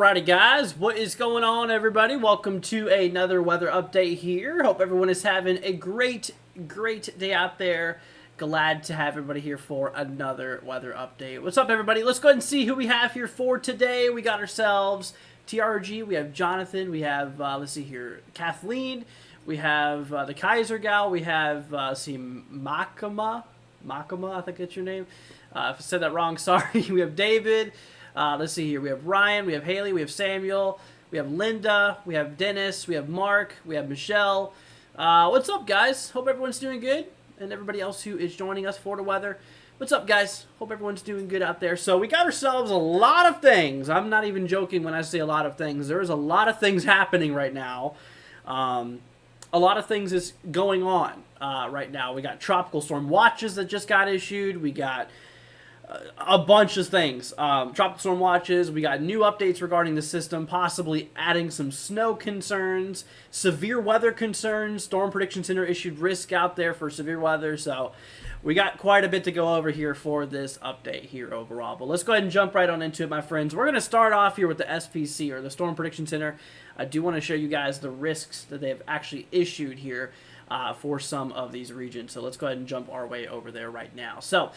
Alrighty guys, what is going on everybody? Welcome to another weather update here. Hope everyone is having a great day out there. Glad to have everybody here for another weather update. What's up everybody? Let's go ahead and see who we have here for today. We got ourselves TRG, we have Jonathan, we have, let's see here, Kathleen, we have the Kaiser gal, we have, let's see, Makama, I think that's your name. If I said that wrong, sorry. We have David. Let's see here. We have Ryan, we have Haley, we have Samuel, we have Linda, we have Dennis, we have Mark, we have Michelle. What's up, guys? Hope everyone's doing good. And everybody else who is joining us for the weather. What's up, guys? Hope everyone's doing good out there. So we got ourselves a lot of things. I'm not even joking when I say a lot of things. There's a lot of things happening right now. A lot of things is going on right now. We got tropical storm watches that just got issued. We got a bunch of things. Tropical storm watches. We got new updates regarding the system, possibly adding some snow concerns, severe weather concerns. Storm Prediction Center issued risk out there for severe weather. So we got quite a bit to go over here for this update here overall. But let's go ahead and jump right on into it, my friends. We're going to start off here with the SPC, or the Storm Prediction Center. I do want to show you guys the risks that they've actually issued here for some of these regions. So let's go ahead and jump our way over there right now. So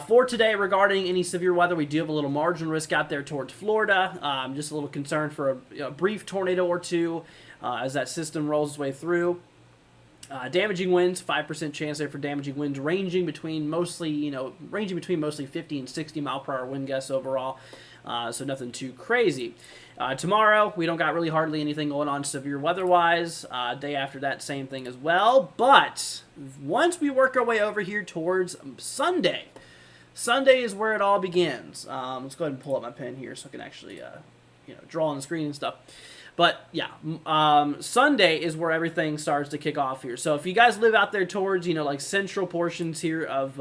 for today, regarding any severe weather, we do have a little marginal risk out there towards Florida. Just a little concern for a brief tornado or two as that system rolls its way through. Damaging winds, 5% chance there for damaging winds, ranging between mostly 50 and 60 mile per hour wind gusts overall. So nothing too crazy. Tomorrow, we don't got really hardly anything going on severe weather-wise. Day after that, same thing as well. But once we work our way over here towards Sunday, Sunday is where it all begins. Let's go ahead and pull up my pen here so I can actually draw on the screen and stuff. But yeah, Sunday is where everything starts to kick off here. So if you guys live out there towards, like central portions here of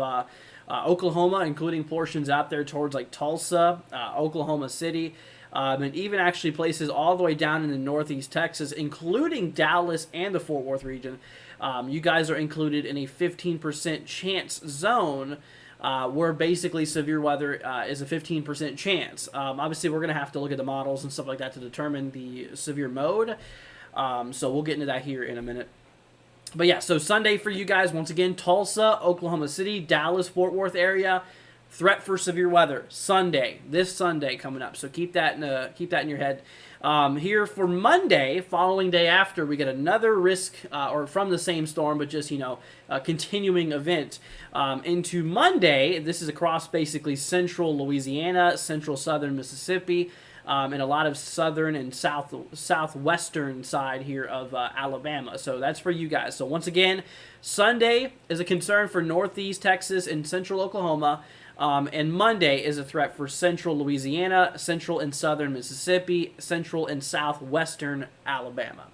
Oklahoma, including portions out there towards like Tulsa, Oklahoma City, and even actually places all the way down into northeast Texas, including Dallas and the Fort Worth region, you guys are included in a 15% chance zone where basically severe weather is a 15% chance. Obviously, we're going to have to look at the models and stuff like that to determine the severe mode. So we'll get into that here in a minute. But yeah, so Sunday for you guys, once again, Tulsa, Oklahoma City, Dallas, Fort Worth area, threat for severe weather. Sunday, this Sunday coming up. So keep that in your head. Here for Monday, following day after, we get another risk, or from the same storm, but just, a continuing event. Into Monday, this is across basically central Louisiana, central southern Mississippi, and a lot of southern and southwestern side here of Alabama. So that's for you guys. So once again, Sunday is a concern for northeast Texas and central Oklahoma. And Monday is a threat for central Louisiana, central and southern Mississippi, central and southwestern Alabama.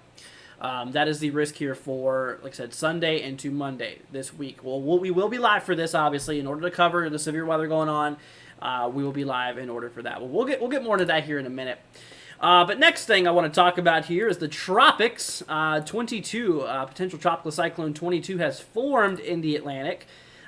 That is the risk here for, like I said, Sunday into Monday this week. Well, we will be live for this, obviously, in order to cover the severe weather going on. We will be live in order for that. Well, we'll get more into that here in a minute. But next thing I want to talk about here is the tropics. 22, potential tropical cyclone 22 has formed in the Atlantic,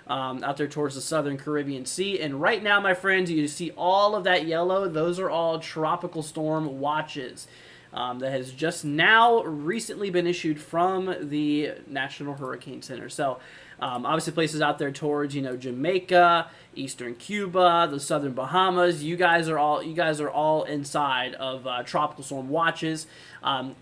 out there towards the southern Caribbean Sea. And right now, my friends, you see all of that yellow. Those are all tropical storm watches. That has just now recently been issued from the National Hurricane Center. So, obviously places out there towards, Jamaica, eastern Cuba, the southern Bahamas. You guys are all inside of tropical storm watches,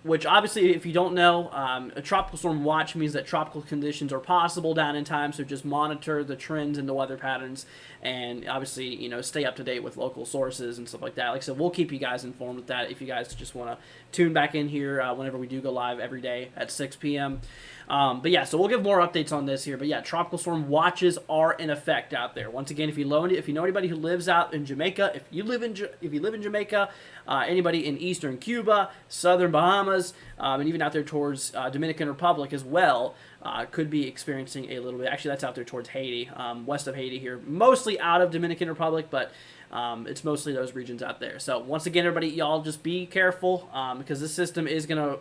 which obviously, if you don't know, a tropical storm watch means that tropical conditions are possible down in time. So just monitor the trends and the weather patterns, and obviously, stay up to date with local sources and stuff like that. Like I said, we'll keep you guys informed with that if you guys just want to tune back in here whenever we do go live every day at 6 p.m. But yeah, so we'll give more updates on this here. But yeah, tropical storm watches are in effect out there. Once again, if you know anybody who lives out in Jamaica, if you live in Jamaica, anybody in eastern Cuba, southern Bahamas, and even out there towards Dominican Republic as well, could be experiencing a little bit. Actually, that's out there towards Haiti, west of Haiti here, mostly out of Dominican Republic, but it's mostly those regions out there. So once again, everybody, y'all just be careful because this system is gonna,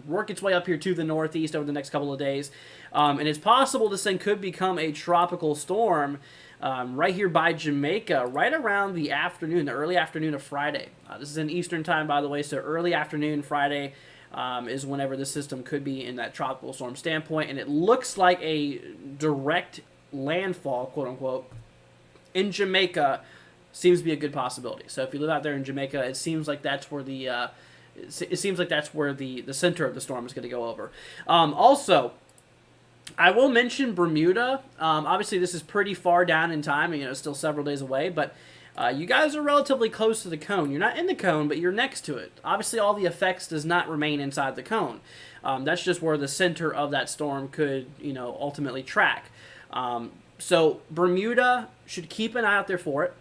work its way up here to the northeast over the next couple of days, and it's possible this thing could become a tropical storm right here by Jamaica, right around the early afternoon of Friday. This is in Eastern time, by the way, so early afternoon Friday is whenever the system could be in that tropical storm standpoint, and it looks like a direct landfall, quote unquote, in Jamaica seems to be a good possibility. So if you live out there in Jamaica, it seems like that's where the center of the storm is going to go over. Also, I will mention Bermuda. Obviously, this is pretty far down in time, and still several days away, but you guys are relatively close to the cone. You're not in the cone, but you're next to it. Obviously, all the effects does not remain inside the cone. That's just where the center of that storm could, ultimately track. So Bermuda should keep an eye out there for it.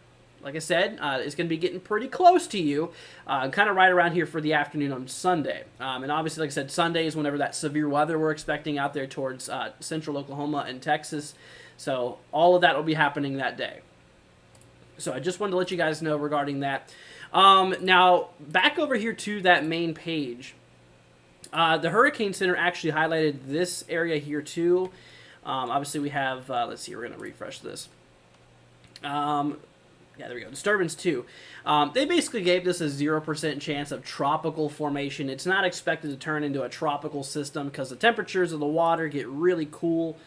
Like I said, it's going to be getting pretty close to you, kind of right around here for the afternoon on Sunday. And obviously, like I said, Sunday is whenever that severe weather we're expecting out there towards central Oklahoma and Texas. So all of that will be happening that day. So I just wanted to let you guys know regarding that. Now, back over here to that main page. The Hurricane Center actually highlighted this area here too. Obviously, we have, let's see, we're going to refresh this. Yeah, there we go. Disturbance 2. They basically gave this a 0% chance of tropical formation. It's not expected to turn into a tropical system because the temperatures of the water get really cool.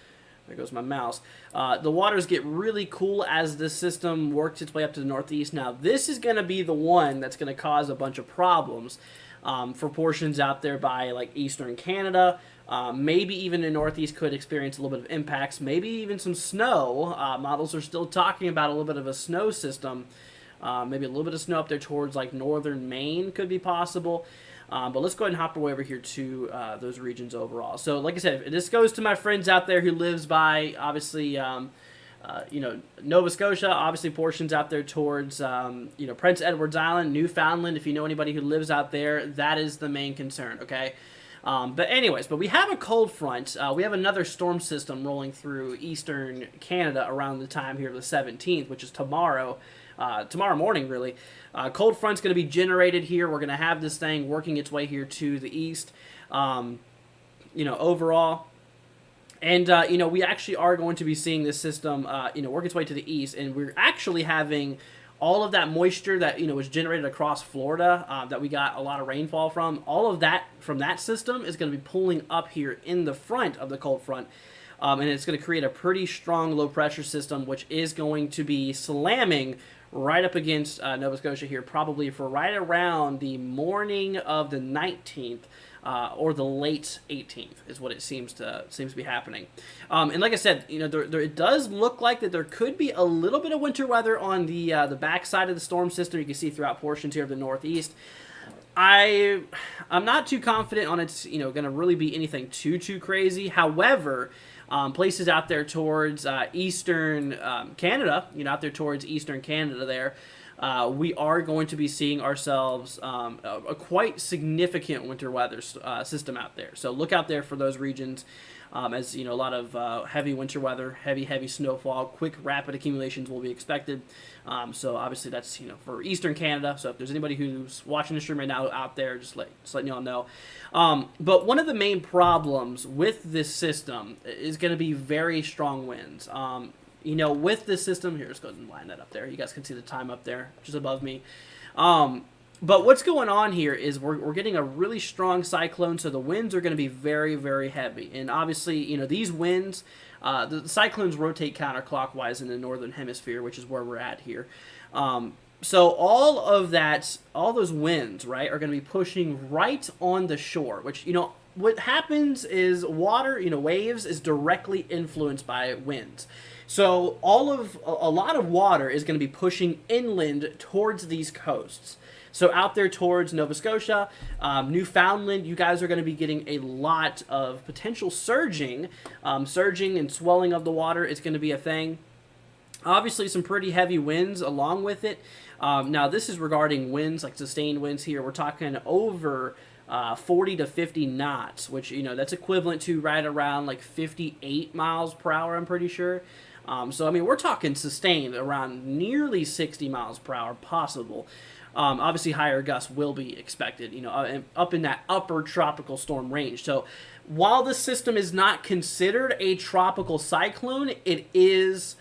There goes my mouse. The waters get really cool as this system works its way up to the northeast. Now, this is going to be the one that's going to cause a bunch of problems for portions out there by like eastern Canada. Maybe even the Northeast could experience a little bit of impacts. Maybe even some snow. Models are still talking about a little bit of a snow system. Maybe a little bit of snow up there towards like northern Maine could be possible. But let's go ahead and hop away over here to those regions overall. So like I said, this goes to my friends out there who lives by, obviously, Nova Scotia, obviously portions out there towards, Prince Edward's Island, Newfoundland. If you know anybody who lives out there, that is the main concern, okay? But we have a cold front. We have another storm system rolling through eastern Canada around the time here of the 17th, which is tomorrow morning, really. Cold front's going to be generated here. We're going to have this thing working its way here to the east, overall. And, we actually are going to be seeing this system, work its way to the east, and we're actually having all of that moisture that, was generated across Florida, that we got a lot of rainfall from, all of that from that system is going to be pulling up here in the front of the cold front. And it's going to create a pretty strong low pressure system, which is going to be slamming right up against Nova Scotia here, probably for right around the morning of the 19th. Or the late 18th is what it seems to be happening. And like I said, it does look like that there could be a little bit of winter weather on the backside of the storm system. You can see throughout portions here of the northeast. I'm not too confident on it's going to really be anything too crazy. However, places out there towards eastern Canada, out there towards eastern Canada there, we are going to be seeing ourselves a quite significant winter weather system out there. So look out there for those regions. As a lot of heavy winter weather, heavy snowfall, quick rapid accumulations will be expected. So obviously that's for eastern Canada. So if there's anybody who's watching the stream right now out there, just letting y'all know. But one of the main problems with this system is going to be very strong winds. With this system, here, let's go ahead and line that up there. You guys can see the time up there, just above me. But what's going on here is we're getting a really strong cyclone, so the winds are going to be very, very heavy. And obviously, these winds, the cyclones rotate counterclockwise in the northern hemisphere, which is where we're at here. So all those winds, right, are going to be pushing right on the shore, which, what happens is water, waves, is directly influenced by winds. So a lot of water is going to be pushing inland towards these coasts. So out there towards Nova Scotia, Newfoundland, you guys are going to be getting a lot of potential surging. Surging and swelling of the water is going to be a thing. Obviously, some pretty heavy winds along with it. Now, this is regarding winds, like sustained winds here. We're talking over 40 to 50 knots, which, that's equivalent to right around like 58 miles per hour, I'm pretty sure. So, we're talking sustained around nearly 60 miles per hour possible. Obviously, higher gusts will be expected, up in that upper tropical storm range. So while the system is not considered a tropical cyclone, it is,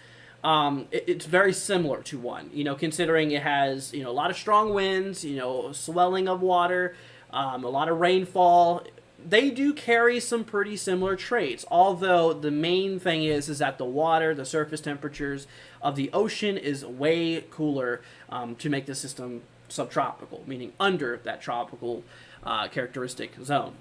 it's very similar to one, considering it has, a lot of strong winds, swelling of water, a lot of rainfall. They do carry some pretty similar traits, although the main thing is that the water, the surface temperatures of the ocean is way cooler to make the system subtropical, meaning under that tropical characteristic zone.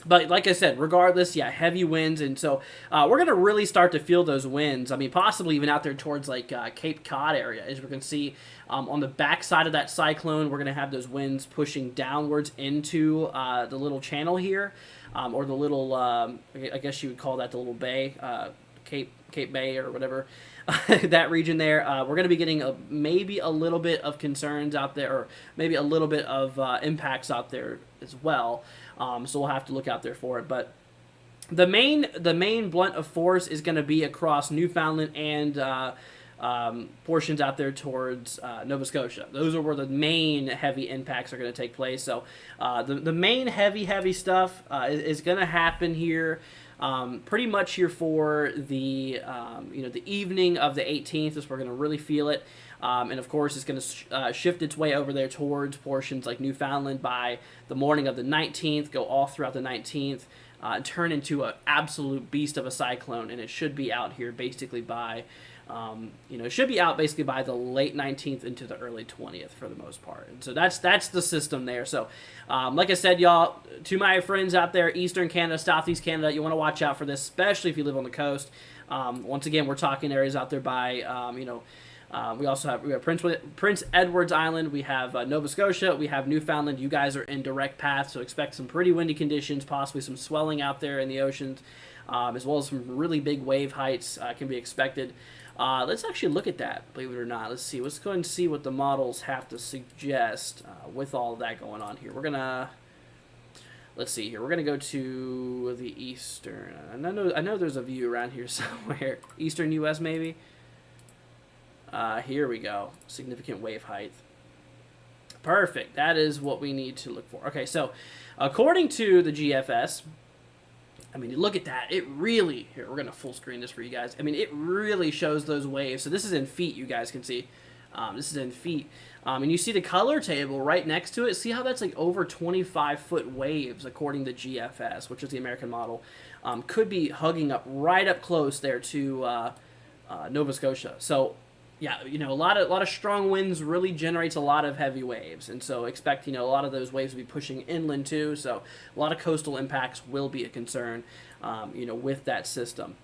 But like I said, regardless, heavy winds, and so we're going to really start to feel those winds. Possibly even out there towards like Cape Cod area, as we can see on the backside of that cyclone. We're going to have those winds pushing downwards into the little channel here, or the little, I guess you would call that the little bay, Cape Bay or whatever. That region there, we're going to be getting maybe a little bit of concerns out there, or maybe a little bit of impacts out there as well. So we'll have to look out there for it. But the main blunt of force is going to be across Newfoundland and portions out there towards Nova Scotia. Those are where the main heavy impacts are going to take place. So the main heavy stuff is going to happen here. Pretty much here for the the evening of the 18th is where we're going to really feel it, and of course it's going to shift its way over there towards portions like Newfoundland by the morning of the 19th, go all throughout the 19th, and turn into an absolute beast of a cyclone, and it should be out here basically by it should be out basically by the late 19th into the early 20th for the most part. And so that's the system there. So like I said, y'all, to my friends out there, Eastern Canada, Southeast Canada, you want to watch out for this, especially if you live on the coast. Once again, we're talking areas out there by, we have Prince Edward's Island, we have Nova Scotia, we have Newfoundland. You guys are in direct path, so expect some pretty windy conditions, possibly some swelling out there in the oceans, as well as some really big wave heights can be expected. Let's actually look at that, believe it or not. Let's see. Let's go ahead and see what the models have to suggest with all of that going on here. Let's see here. We're going to go to the eastern. I know there's a view around here somewhere. Eastern U.S. maybe? Here we go. Significant wave height. Perfect. That is what we need to look for. Okay, so according to the GFS, look at that. It really, here, we're going to full screen this for you guys. It really shows those waves. So this is in feet, you guys can see. This is in feet. And you see the color table right next to it. See how that's like over 25-foot waves according to GFS, which is the American model. Could be hugging up right up close there to Nova Scotia. So yeah, a lot of strong winds really generates a lot of heavy waves, and so expect a lot of those waves to be pushing inland too. So a lot of coastal impacts will be a concern, with that system.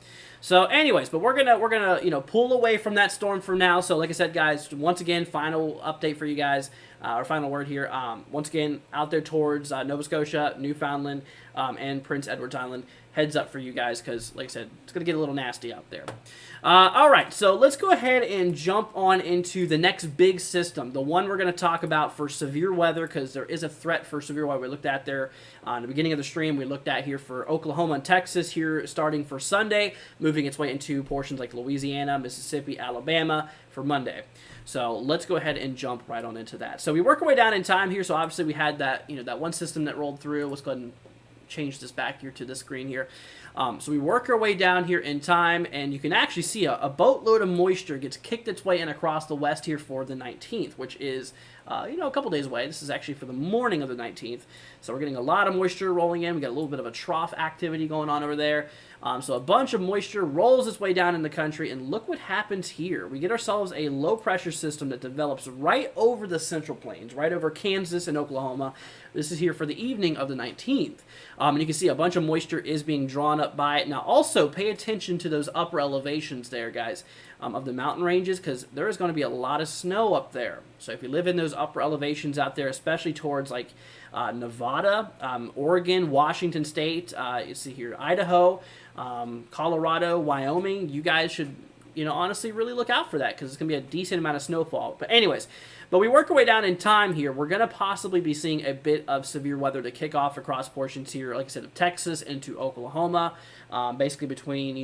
So anyways, but we're gonna pull away from that storm for now. So like I said, guys, once again, final update for you guys, our final word here. Once again, out there towards Nova Scotia, Newfoundland, and Prince Edward Island. Heads up for you guys, because like I said, it's gonna get a little nasty out there. All right, so let's go ahead and jump on into the next big system, the one we're going to talk about for severe weather, because there is a threat for severe weather. We looked at there in the beginning of the stream. We looked at here for Oklahoma and Texas here starting for Sunday, moving its way into portions like Louisiana, Mississippi, Alabama for Monday. So let's go ahead and jump right on into that. So we work our way down in time here. So obviously we had that, that one system that rolled through. Let's go ahead and change this back here to this screen here. So we work our way down here in time, and you can actually see a boatload of moisture gets kicked its way in across the west here for the 19th, which is, a couple days away. This is actually for the morning of the 19th. So we're getting a lot of moisture rolling in. We got a little bit of a trough activity going on over there. So a bunch of moisture rolls its way down in the country, and look what happens here. We get ourselves a low-pressure system that develops right over the Central Plains, right over Kansas and Oklahoma. This is here for the evening of the 19th. And you can see a bunch of moisture is being drawn up by it. Now, also, pay attention to those upper elevations there, guys, of the mountain ranges, because there is going to be a lot of snow up there. So if you live in those upper elevations out there, especially towards, like, Nevada, Oregon, Washington State, you see here, Idaho, Colorado, Wyoming, you guys should, honestly really look out for that, because it's going to be a decent amount of snowfall. But anyways, but we work our way down in time here. We're going to possibly be seeing a bit of severe weather to kick off across portions here, like I said, of Texas into Oklahoma, basically between,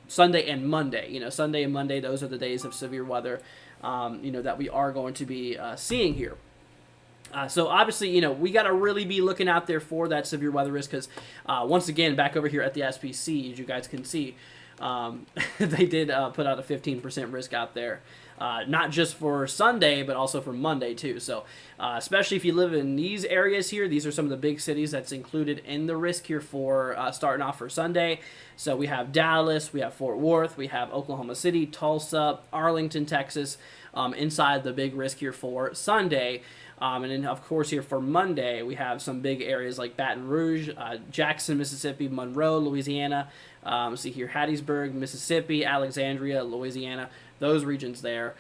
Sunday and Monday. Sunday and Monday, those are the days of severe weather, that we are going to be seeing here. So obviously, we got to really be looking out there for that severe weather risk, because once again, back over here at the SPC, as you guys can see, they did put out a 15% risk out there, not just for Sunday, but also for Monday too. So especially if you live in these areas here, these are some of the big cities that's included in the risk here for starting off for Sunday. So we have Dallas, we have Fort Worth, we have Oklahoma City, Tulsa, Arlington, Texas, inside the big risk here for Sunday. And then, of course, here for Monday, we have some big areas like Baton Rouge, Jackson, Mississippi, Monroe, Louisiana. See here, Hattiesburg, Mississippi, Alexandria, Louisiana. Those regions there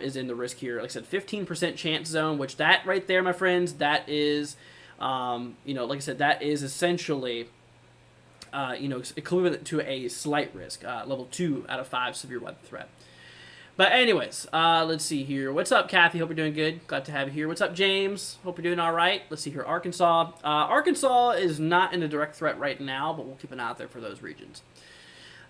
is in the risk here. Like I said, 15% chance zone, which that right there, my friends, that is, like I said, that is essentially, equivalent to a slight risk, level 2 out of 5 severe weather threat. But anyways, let's see here. What's up, Kathy? Hope you're doing good. Glad to have you here. What's up, James? Hope you're doing all right. Let's see here. Arkansas. Arkansas is not in a direct threat right now, but we'll keep an eye out there for those regions.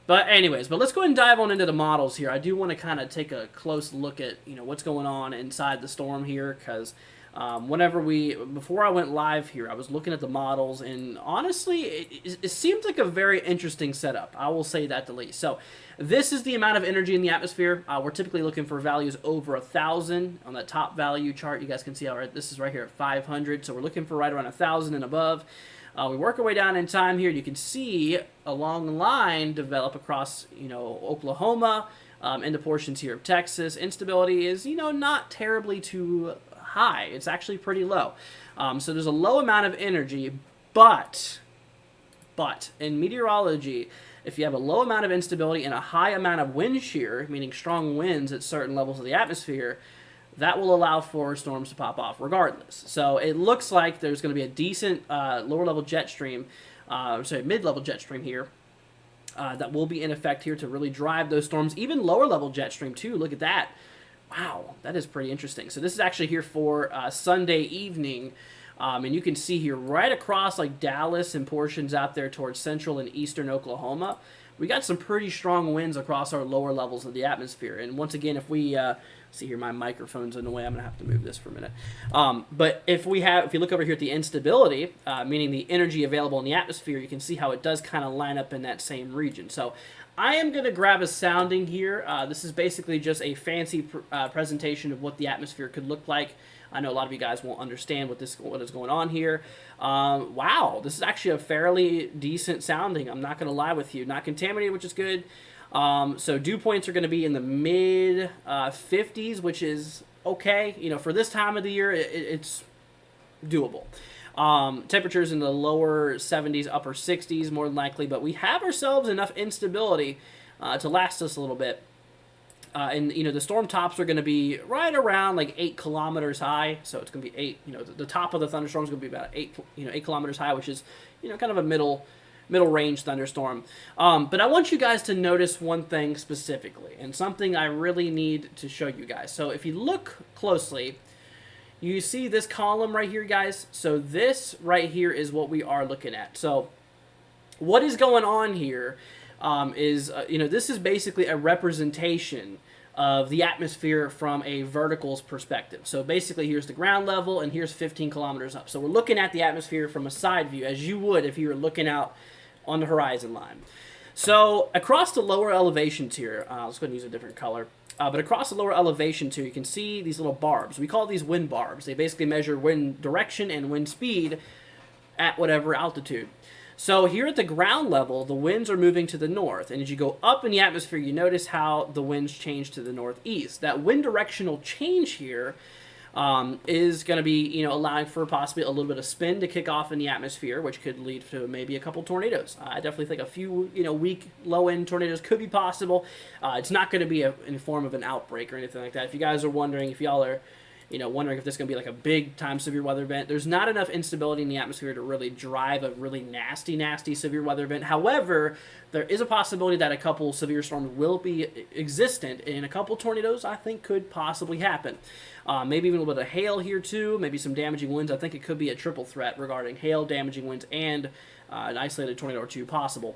But anyways, let's go ahead and dive on into the models here. I do want to kind of take a close look at, what's going on inside the storm here, because before I went live here, I was looking at the models, and honestly, it seems like a very interesting setup. I will say that the least. So this is the amount of energy in the atmosphere. We're typically looking for values over 1,000 on that top value chart. You guys can see how this is right here at 500. So we're looking for right around 1,000 and above. We work our way down in time here. You can see a long line develop across, Oklahoma, into portions here of Texas. Instability is, not terribly too high. It's actually pretty low. So there's a low amount of energy, but in meteorology, if you have a low amount of instability and a high amount of wind shear, meaning strong winds at certain levels of the atmosphere, that will allow for storms to pop off regardless. So it looks like there's going to be a decent lower-level jet stream, mid-level jet stream here, that will be in effect here to really drive those storms. Even lower-level jet stream, too. Look at that. Wow, that is pretty interesting. So this is actually here for Sunday evening. And you can see here right across like Dallas and portions out there towards central and eastern Oklahoma, we got some pretty strong winds across our lower levels of the atmosphere. And once again, if we see here, my microphone's in the way. I'm gonna have to move this for a minute. But if you look over here at the instability, meaning the energy available in the atmosphere, you can see how it does kind of line up in that same region. So I am going to grab a sounding here. This is basically just a fancy presentation of what the atmosphere could look like. I know a lot of you guys won't understand what is going on here. Wow, this is actually a fairly decent sounding. I'm not going to lie with you. Not contaminated, which is good. So dew points are going to be in the mid 50s, which is okay. For this time of the year, it's doable. Temperatures in the lower 70s, upper 60s more than likely, but we have ourselves enough instability to last us a little bit. And the storm tops are going to be right around like 8 kilometers high, so it's going to be 8. The top of the thunderstorm is going to be about 8 kilometers high, which is kind of a middle range thunderstorm. But I want you guys to notice one thing specifically, and something I really need to show you guys. So if you look closely, you see this column right here, guys. So this right here is what we are looking at. So what is going on here? This is basically a representation of the atmosphere from a verticals perspective. So basically here's the ground level and here's 15 kilometers up. So we're looking at the atmosphere from a side view, as you would if you were looking out on the horizon line. So across the lower elevations here, let's go ahead and use a different color. But across the lower elevation too, you can see these little barbs. We call these wind barbs. They basically measure wind direction and wind speed at whatever altitude. So here at the ground level, the winds are moving to the north. And as you go up in the atmosphere, you notice how the winds change to the northeast. That wind directional change here is going to be, allowing for possibly a little bit of spin to kick off in the atmosphere, which could lead to maybe a couple tornadoes. I definitely think a few, weak low-end tornadoes could be possible. It's not going to be in the form of an outbreak or anything like that. If you guys are wondering, if y'all are wondering if this is going to be like a big-time severe weather event, there's not enough instability in the atmosphere to really drive a really nasty severe weather event. However, there is a possibility that a couple severe storms will be existent, and a couple tornadoes, I think, could possibly happen. Maybe even a little bit of hail here, too. Maybe some damaging winds. I think it could be a triple threat regarding hail, damaging winds, and an isolated tornado or two possible.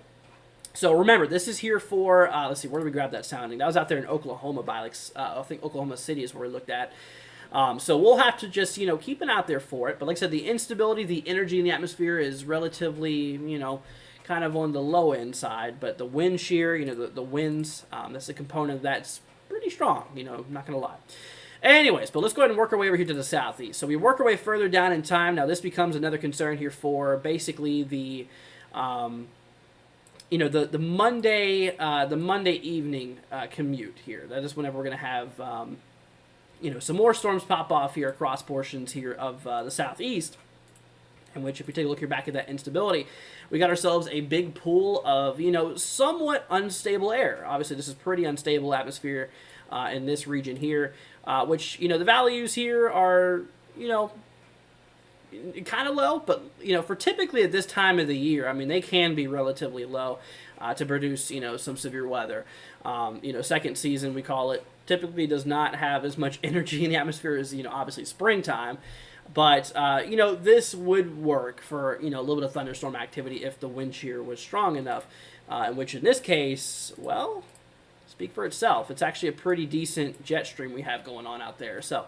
So remember, this is here for, let's see, where did we grab that sounding? That was out there in Oklahoma by, I think Oklahoma City is where we looked at. So we'll have to just, keep an eye out there for it. But like I said, the instability, the energy in the atmosphere is relatively, kind of on the low end side. But the wind shear, the winds, that's a component that's pretty strong, I'm not going to lie. Anyways, but let's go ahead and work our way over here to the southeast. So we work our way further down in time. Now this becomes another concern here for basically the the Monday evening commute here. That is whenever we're going to have some more storms pop off here across portions here of the southeast, in which if we take a look here back at that instability, we got ourselves a big pool of, somewhat unstable air. Obviously, this is pretty unstable atmosphere in this region here, which, the values here are, kind of low, but, for typically at this time of the year, I mean, they can be relatively low to produce, some severe weather. Second season, we call it, typically does not have as much energy in the atmosphere as, obviously springtime. But, this would work for, a little bit of thunderstorm activity if the wind shear was strong enough, which in this case, well, speak for itself. It's actually a pretty decent jet stream we have going on out there. So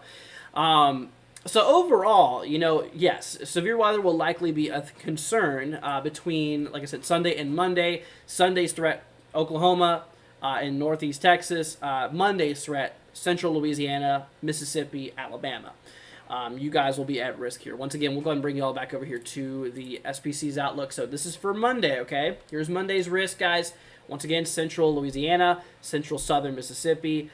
overall, yes, severe weather will likely be a concern between, like I said, Sunday and Monday. Sunday's threat, Oklahoma and northeast Texas. Monday's threat, central Louisiana, Mississippi, Alabama. You guys will be at risk here. Once again, we'll go ahead and bring you all back over here to the SPC's outlook. So this is for Monday, okay? Here's Monday's risk, guys. Once again, central Louisiana, central southern Mississippi,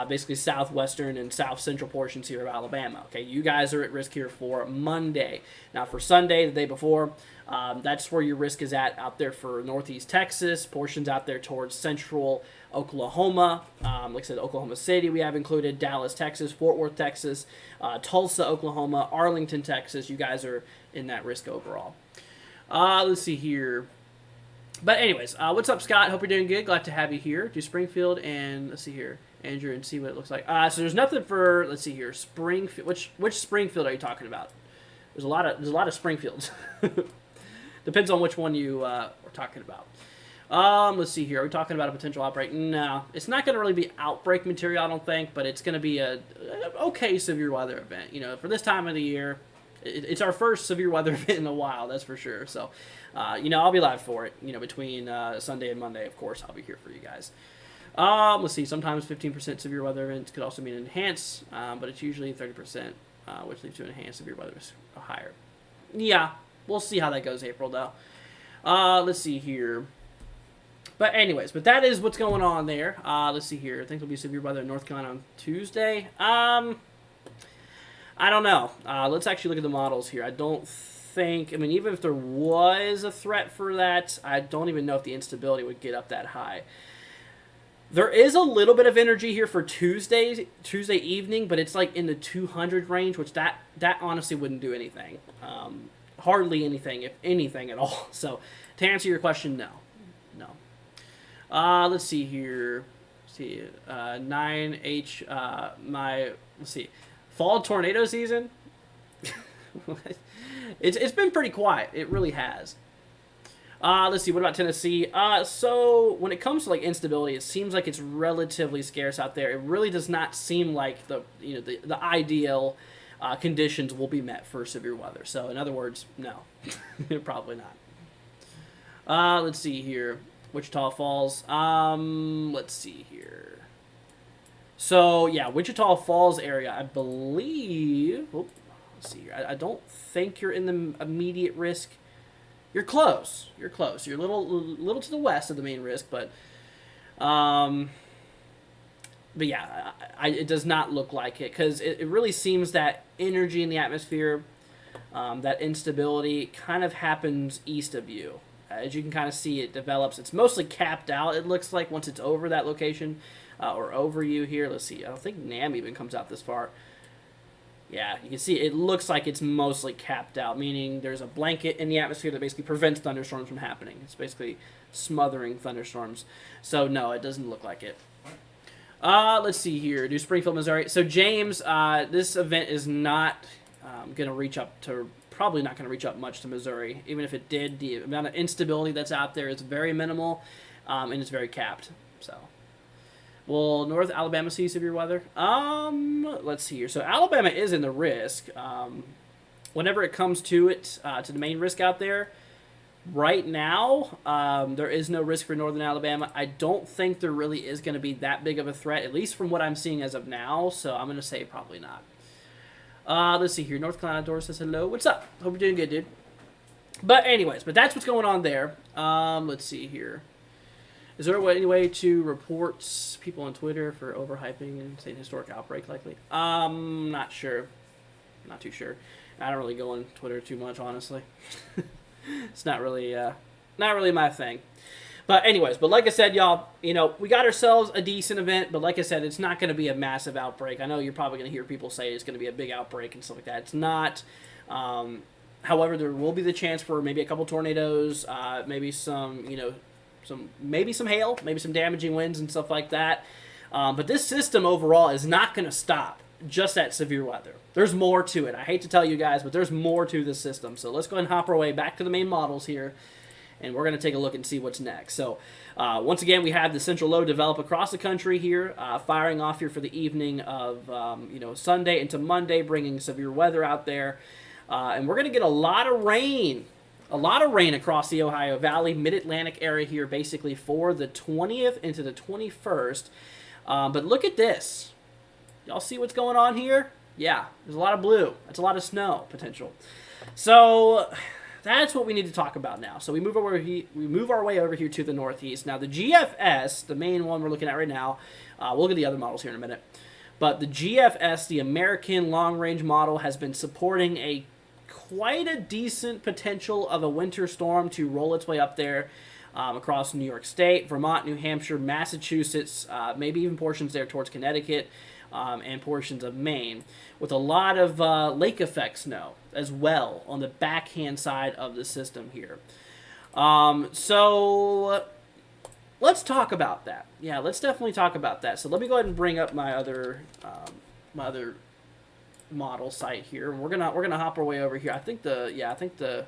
basically southwestern and south central portions here of Alabama. Okay, you guys are at risk here for Monday. Now for Sunday, the day before, that's where your risk is at out there for northeast Texas, portions out there towards central Oklahoma. Like I said, Oklahoma City we have included, Dallas, Texas, Fort Worth, Texas, Tulsa, Oklahoma, Arlington, Texas. You guys are in that risk overall. Let's see here. But anyways, what's up, Scott? Hope you're doing good. Glad to have you here. Do Springfield and let's see here, Andrew, and see what it looks like. So there's nothing for, let's see here, Springfield. Which Springfield are you talking about? There's a lot of Springfields. Depends on which one you are talking about. Let's see here. Are we talking about a potential outbreak? No, it's not going to really be outbreak material, I don't think, but it's going to be a okay severe weather event. For this time of the year, it's our first severe weather event in a while, that's for sure. So, I'll be live for it. Between Sunday and Monday, of course, I'll be here for you guys. Let's see. Sometimes 15% severe weather events could also mean enhanced, but it's usually 30%, which leads to enhanced severe weather is higher. Yeah, we'll see how that goes, April, though. Let's see here. But anyways, that is what's going on there. Let's see here. I think there'll be severe weather in North Carolina on Tuesday. I don't know. Let's actually look at the models here. I don't think, I mean, even if there was a threat for that, I don't even know if the instability would get up that high. There is a little bit of energy here for Tuesday evening, but it's like in the 200 range, which that honestly wouldn't do anything. Hardly anything, if anything at all. So to answer your question, no. Let's see here. Let's see, 9H, let's see, fall tornado season. It's been pretty quiet. It really has. Let's see. What about Tennessee? So when it comes to like instability, it seems like it's relatively scarce out there. It really does not seem like the ideal conditions will be met for severe weather. So in other words, no, probably not. Let's see here. Wichita Falls. Let's see here. So yeah, Wichita Falls area, I believe. Oh, let's see here. I don't think you're in the immediate risk. You're close. You're close. You're a little to the west of the main risk, but yeah, it does not look like it because it really seems that energy in the atmosphere, that instability, kind of happens east of you. As you can kind of see, it develops. It's mostly capped out. It looks like once it's over that location or over you here. Let's see. I don't think NAM even comes out this far. Yeah, you can see it looks like it's mostly capped out, meaning there's a blanket in the atmosphere that basically prevents thunderstorms from happening. It's basically smothering thunderstorms. So, no, it doesn't look like it. Let's see here. New Springfield, Missouri. So, James, this event is not going to reach up to, probably not going to reach up much to Missouri. Even if it did, the amount of instability that's out there is very minimal, and it's very capped. So, will North Alabama see severe weather? Let's see here. So Alabama is in the risk. Whenever it comes to it, to the main risk out there, right now, there is no risk for Northern Alabama. I don't think there really is going to be that big of a threat, at least from what I'm seeing as of now. So I'm going to say probably not. Let's see here. North Carolina Doris says hello. What's up? Hope you're doing good, dude. But anyways, that's what's going on there. Let's see here. Is there any way to report people on Twitter for overhyping and saying historic outbreak likely? Not sure. Not too sure. I don't really go on Twitter too much, honestly. It's not really my thing. But anyways, like I said, y'all, we got ourselves a decent event, but like I said, it's not going to be a massive outbreak. I know you're probably going to hear people say it's going to be a big outbreak and stuff like that. It's not. However, there will be the chance for maybe a couple tornadoes, maybe some, maybe some hail, maybe some damaging winds and stuff like that. But this system overall is not going to stop just at severe weather. There's more to it. I hate to tell you guys, but there's more to this system. So let's go ahead and hop our way back to the main models here, and we're going to take a look and see what's next. So once again, we have the central low develop across the country here, firing off here for the evening of Sunday into Monday, bringing severe weather out there. And we're going to get a lot of rain. A lot of rain across the Ohio Valley, Mid-Atlantic area here, basically for the 20th into the 21st. But look at this. Y'all see what's going on here? Yeah, there's a lot of blue. That's a lot of snow potential. So that's what we need to talk about now. So we move our way over here to the northeast. Now the GFS, the main one we're looking at right now, we'll look at the other models here in a minute. But the GFS, the American Long Range Model, has been supporting quite a decent potential of a winter storm to roll its way up there across New York State, Vermont, New Hampshire, Massachusetts, maybe even portions there towards Connecticut, and portions of Maine, with a lot of lake effect snow as well on the backhand side of the system here. So let's talk about that. Yeah, let's definitely talk about that. So let me go ahead and bring up my other model site here. We're gonna hop our way over here. I think the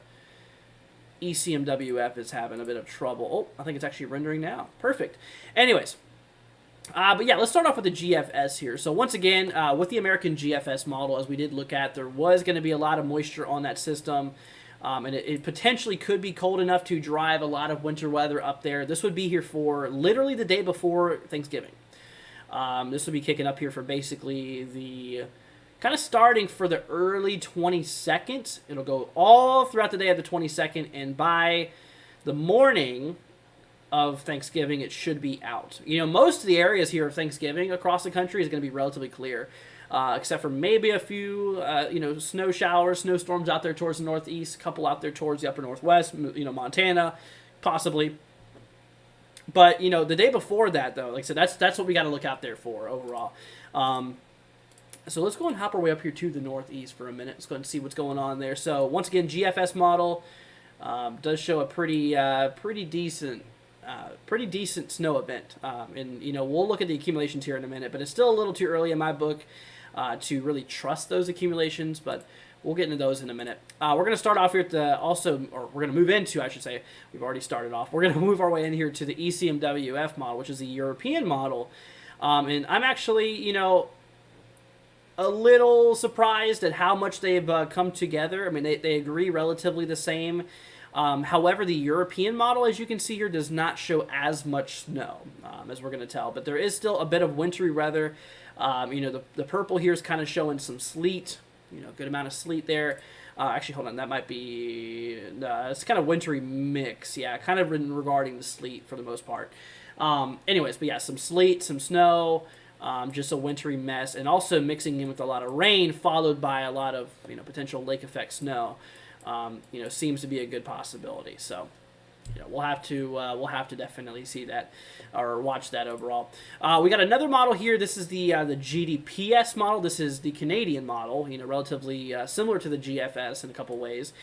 ECMWF is having a bit of trouble. Oh, I think it's actually rendering now. Perfect. Anyways, but yeah, let's start off with the GFS here. So once again, with the American GFS model, as we did look at, there was going to be a lot of moisture on that system. And it potentially could be cold enough to drive a lot of winter weather up there. This would be here for literally the day before Thanksgiving. This would be kicking up here for basically the kind of starting for the early 22nd. It'll go all throughout the day of the 22nd, and by the morning of Thanksgiving, it should be out. Most of the areas here of Thanksgiving across the country is going to be relatively clear. except for maybe a few, snow showers, snowstorms out there towards the northeast, a couple out there towards the upper northwest, Montana, possibly. But, the day before that, though, like I said, that's what we got to look out there for overall. So let's go and hop our way up here to the northeast for a minute. Let's go and see what's going on there. So once again, GFS model does show a pretty decent snow event. And we'll look at the accumulations here in a minute, but it's still a little too early in my book to really trust those accumulations. But we'll get into those in a minute. We're going to start off here at we're going to move into, I should say, we've already started off. We're going to move our way in here to the ECMWF model, which is the European model. And I'm actually, a little surprised at how much they've come together. I mean, they agree relatively the same. However, the European model, as you can see here, does not show as much snow, as we're going to tell. But there is still a bit of wintry weather. The purple here is kind of showing some sleet, good amount of sleet there. Actually, hold on, that might be, it's kind of wintry mix. Yeah, kind of regarding the sleet for the most part. Anyways, but yeah, some sleet, some snow. Just a wintry mess, and also mixing in with a lot of rain, followed by a lot of potential lake effect snow. Seems to be a good possibility. So, we'll have to definitely see that or watch that overall. We got another model here. This is the GDPS model. This is the Canadian model. Relatively similar to the GFS in a couple ways.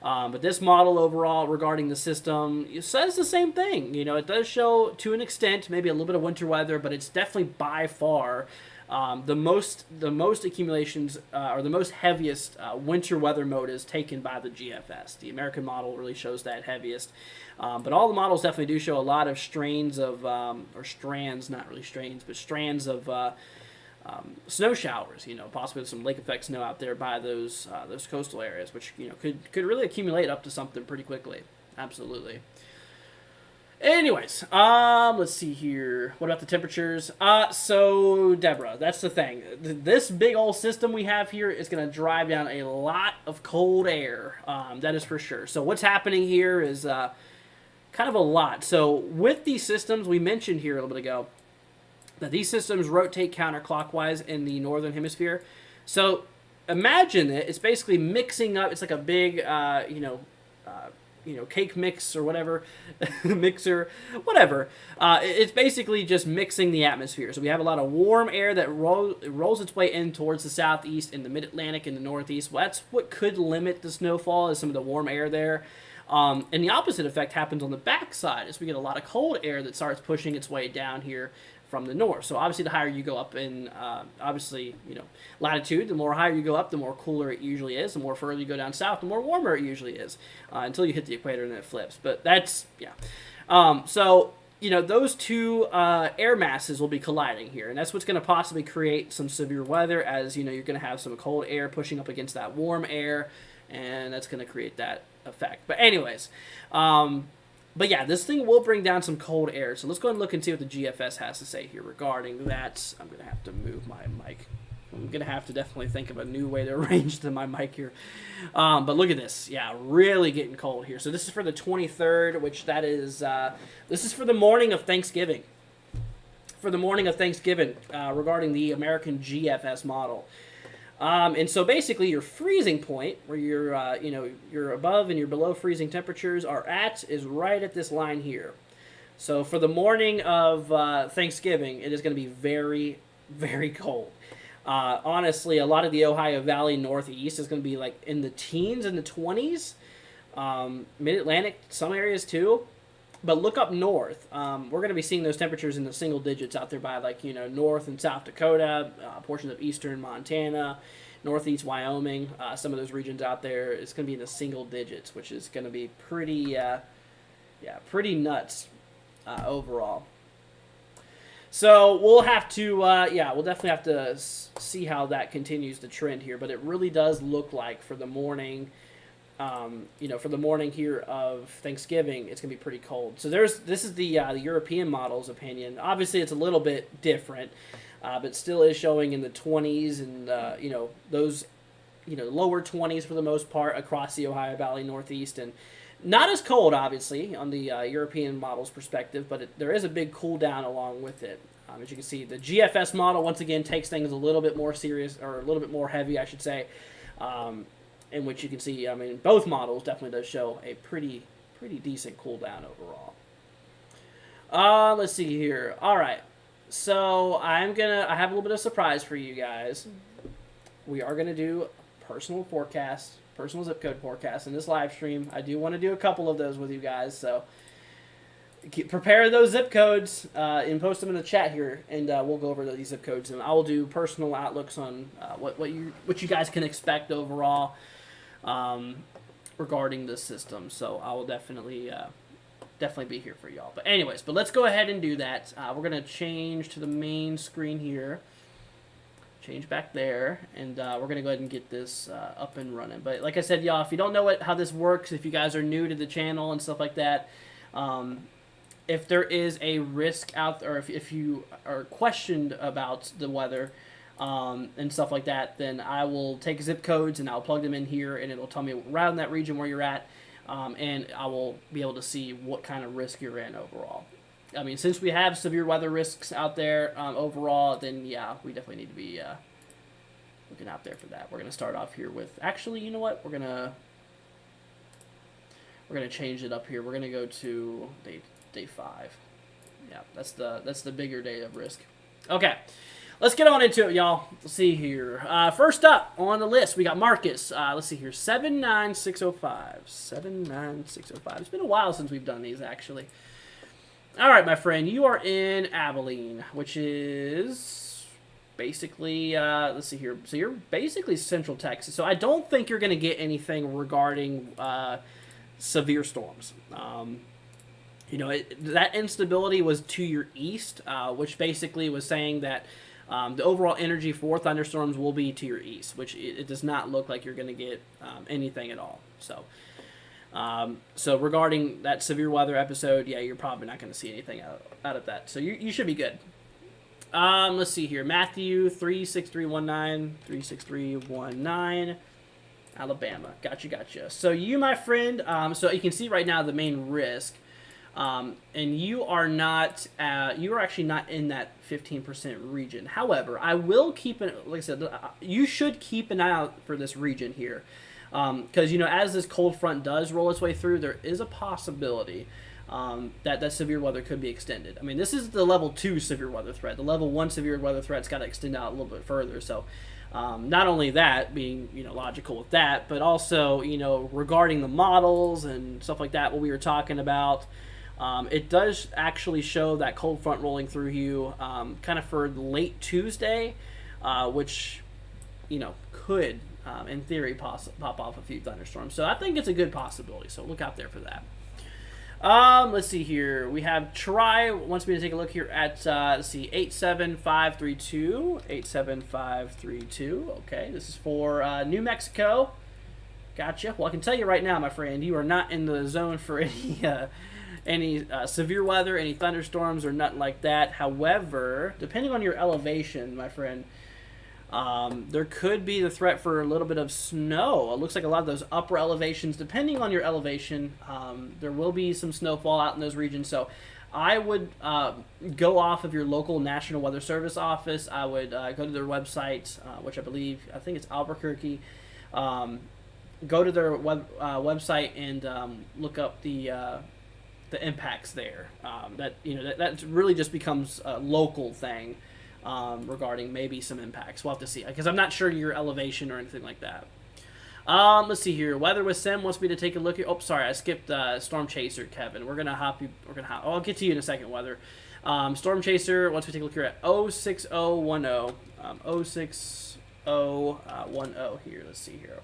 But this model overall regarding the system says the same thing. It does show to an extent maybe a little bit of winter weather, but it's definitely by far the most accumulations or the most heaviest winter weather mode is taken by the GFS. The American model really shows that heaviest. But all the models definitely do show a lot of strains of, or strands, not really strains, but strands of snow showers, possibly with some lake effect snow out there by those coastal areas, which could really accumulate up to something pretty quickly. Absolutely. Anyways, let's see here. What about the temperatures? So Deborah, that's the thing. This big old system we have here is going to drive down a lot of cold air. That is for sure. So what's happening here is kind of a lot. So with these systems we mentioned here a little bit ago, that these systems rotate counterclockwise in the northern hemisphere. So imagine it's basically mixing up. It's like a big, cake mix or whatever, mixer, whatever. It's basically just mixing the atmosphere. So we have a lot of warm air that rolls its way in towards the southeast and the mid-Atlantic and the northeast. Well, that's what could limit the snowfall, is some of the warm air there. And the opposite effect happens on the backside, as we get a lot of cold air that starts pushing its way down here from the north. So obviously the higher you go up in latitude, the more higher you go up, the more cooler it usually is. The more further you go down south, the more warmer it usually is, until you hit the equator and then it flips. But that's, those two air masses will be colliding here, and that's what's going to possibly create some severe weather, as you're going to have some cold air pushing up against that warm air, and that's going to create that effect. But anyways, but yeah, this thing will bring down some cold air. So let's go ahead and look and see what the GFS has to say here regarding that. I'm going to have to move my mic. I'm going to have to definitely think of a new way to arrange my mic here. But look at this. Yeah, really getting cold here. So this is for the 23rd, which that is, this is for the morning of Thanksgiving. For the morning of Thanksgiving, regarding the American GFS model. And so basically your freezing point, where your above and your below freezing temperatures are at, is right at this line here. So for the morning of Thanksgiving, it is going to be very, very cold. Honestly, a lot of the Ohio Valley Northeast is going to be like in the teens, in the 20s. Mid-Atlantic, some areas too. But look up north. We're going to be seeing those temperatures in the single digits out there by North and South Dakota, portions of eastern Montana, northeast Wyoming, some of those regions out there. It's going to be in the single digits, which is going to be pretty nuts overall. So we'll have to, we'll definitely have to see how that continues to trend here. But it really does look like for the morning. For the morning here of Thanksgiving, it's going to be pretty cold. So this is the European model's opinion. Obviously, it's a little bit different, but still is showing in the 20s and, those, lower 20s for the most part across the Ohio Valley Northeast. And not as cold, obviously, on the European model's perspective, but there is a big cool down along with it. As you can see, the GFS model, once again, takes things a little bit more serious, or a little bit more heavy, I should say, in which you can see, I mean, both models definitely does show a pretty decent cooldown overall. Let's see here. All right. So I have a little bit of surprise for you guys. We are going to do personal zip code forecast in this live stream. I do want to do a couple of those with you guys, so prepare those zip codes and post them in the chat here, and we'll go over these zip codes, and I will do personal outlooks on what you guys can expect overall regarding this system. So I will definitely be here for y'all. But anyways, let's go ahead and do that. We're gonna change to the main screen here. Change back there, and we're going to go ahead and get this up and running. But like I said, y'all, if you don't know how this works, if you guys are new to the channel and stuff like that, if there is a risk out there, or if you are questioned about the weather and stuff like that, then I will take zip codes and I'll plug them in here, and it'll tell me around that region where you're at, and I will be able to see what kind of risk you're in overall. I mean, since we have severe weather risks out there overall, then yeah, we definitely need to be looking out there for that. We're gonna start off here with, actually, you know what? We're gonna change it up here. We're gonna go to day 5. Yeah, that's the bigger day of risk. Okay, let's get on into it, y'all. Let's see here. First up on the list, we got Marcus. Let's see here, 79605. 79605. It's been a while since we've done these, actually. All right, my friend, you are in Abilene, which is basically, let's see here. So you're basically Central Texas. So I don't think you're going to get anything regarding severe storms. You know, that instability was to your east, which basically was saying that the overall energy for thunderstorms will be to your east, which it does not look like you're going to get anything at all. So regarding that severe weather episode, yeah, you're probably not going to see anything out of that. So you should be good. Let's see here. Matthew 36319, 36319, Alabama. Gotcha. So you, my friend, so you can see right now the main risk, and you are actually not in that 15% region. However, I will keep like I said, you should keep an eye out for this region here. Because, you know, as this cold front does roll its way through, there is a possibility that severe weather could be extended. I mean, this is the level 2 severe weather threat. The level 1 severe weather threat's got to extend out a little bit further. So not only that, being, you know, logical with that, but also, you know, regarding the models and stuff like that, what we were talking about, it does actually show that cold front rolling through you kind of for late Tuesday, which, you know, could... in theory, pop off a few thunderstorms. So I think it's a good possibility. So look out there for that. Let's see here. We have Try wants me to take a look here at, let's see, 87532. 87532. Okay, this is for New Mexico. Gotcha. Well, I can tell you right now, my friend, you are not in the zone for any severe weather, any thunderstorms, or nothing like that. However, depending on your elevation, my friend, there could be the threat for a little bit of snow. It looks like a lot of those upper elevations, depending on your elevation, there will be some snowfall out in those regions. So I would go off of your local National Weather Service office. I would go to their website, which I think it's Albuquerque. Go to their website and look up the impacts there. That really just becomes a local thing. Regarding maybe some impacts. We'll have to see, because I'm not sure your elevation or anything like that. Let's see here. Weather with Sim wants me to take a look at... Oh, sorry, I skipped Storm Chaser, Kevin. I'll get to you in a second, Weather. Storm Chaser wants me to take a look here at 06010. 06010 here. Let's see here.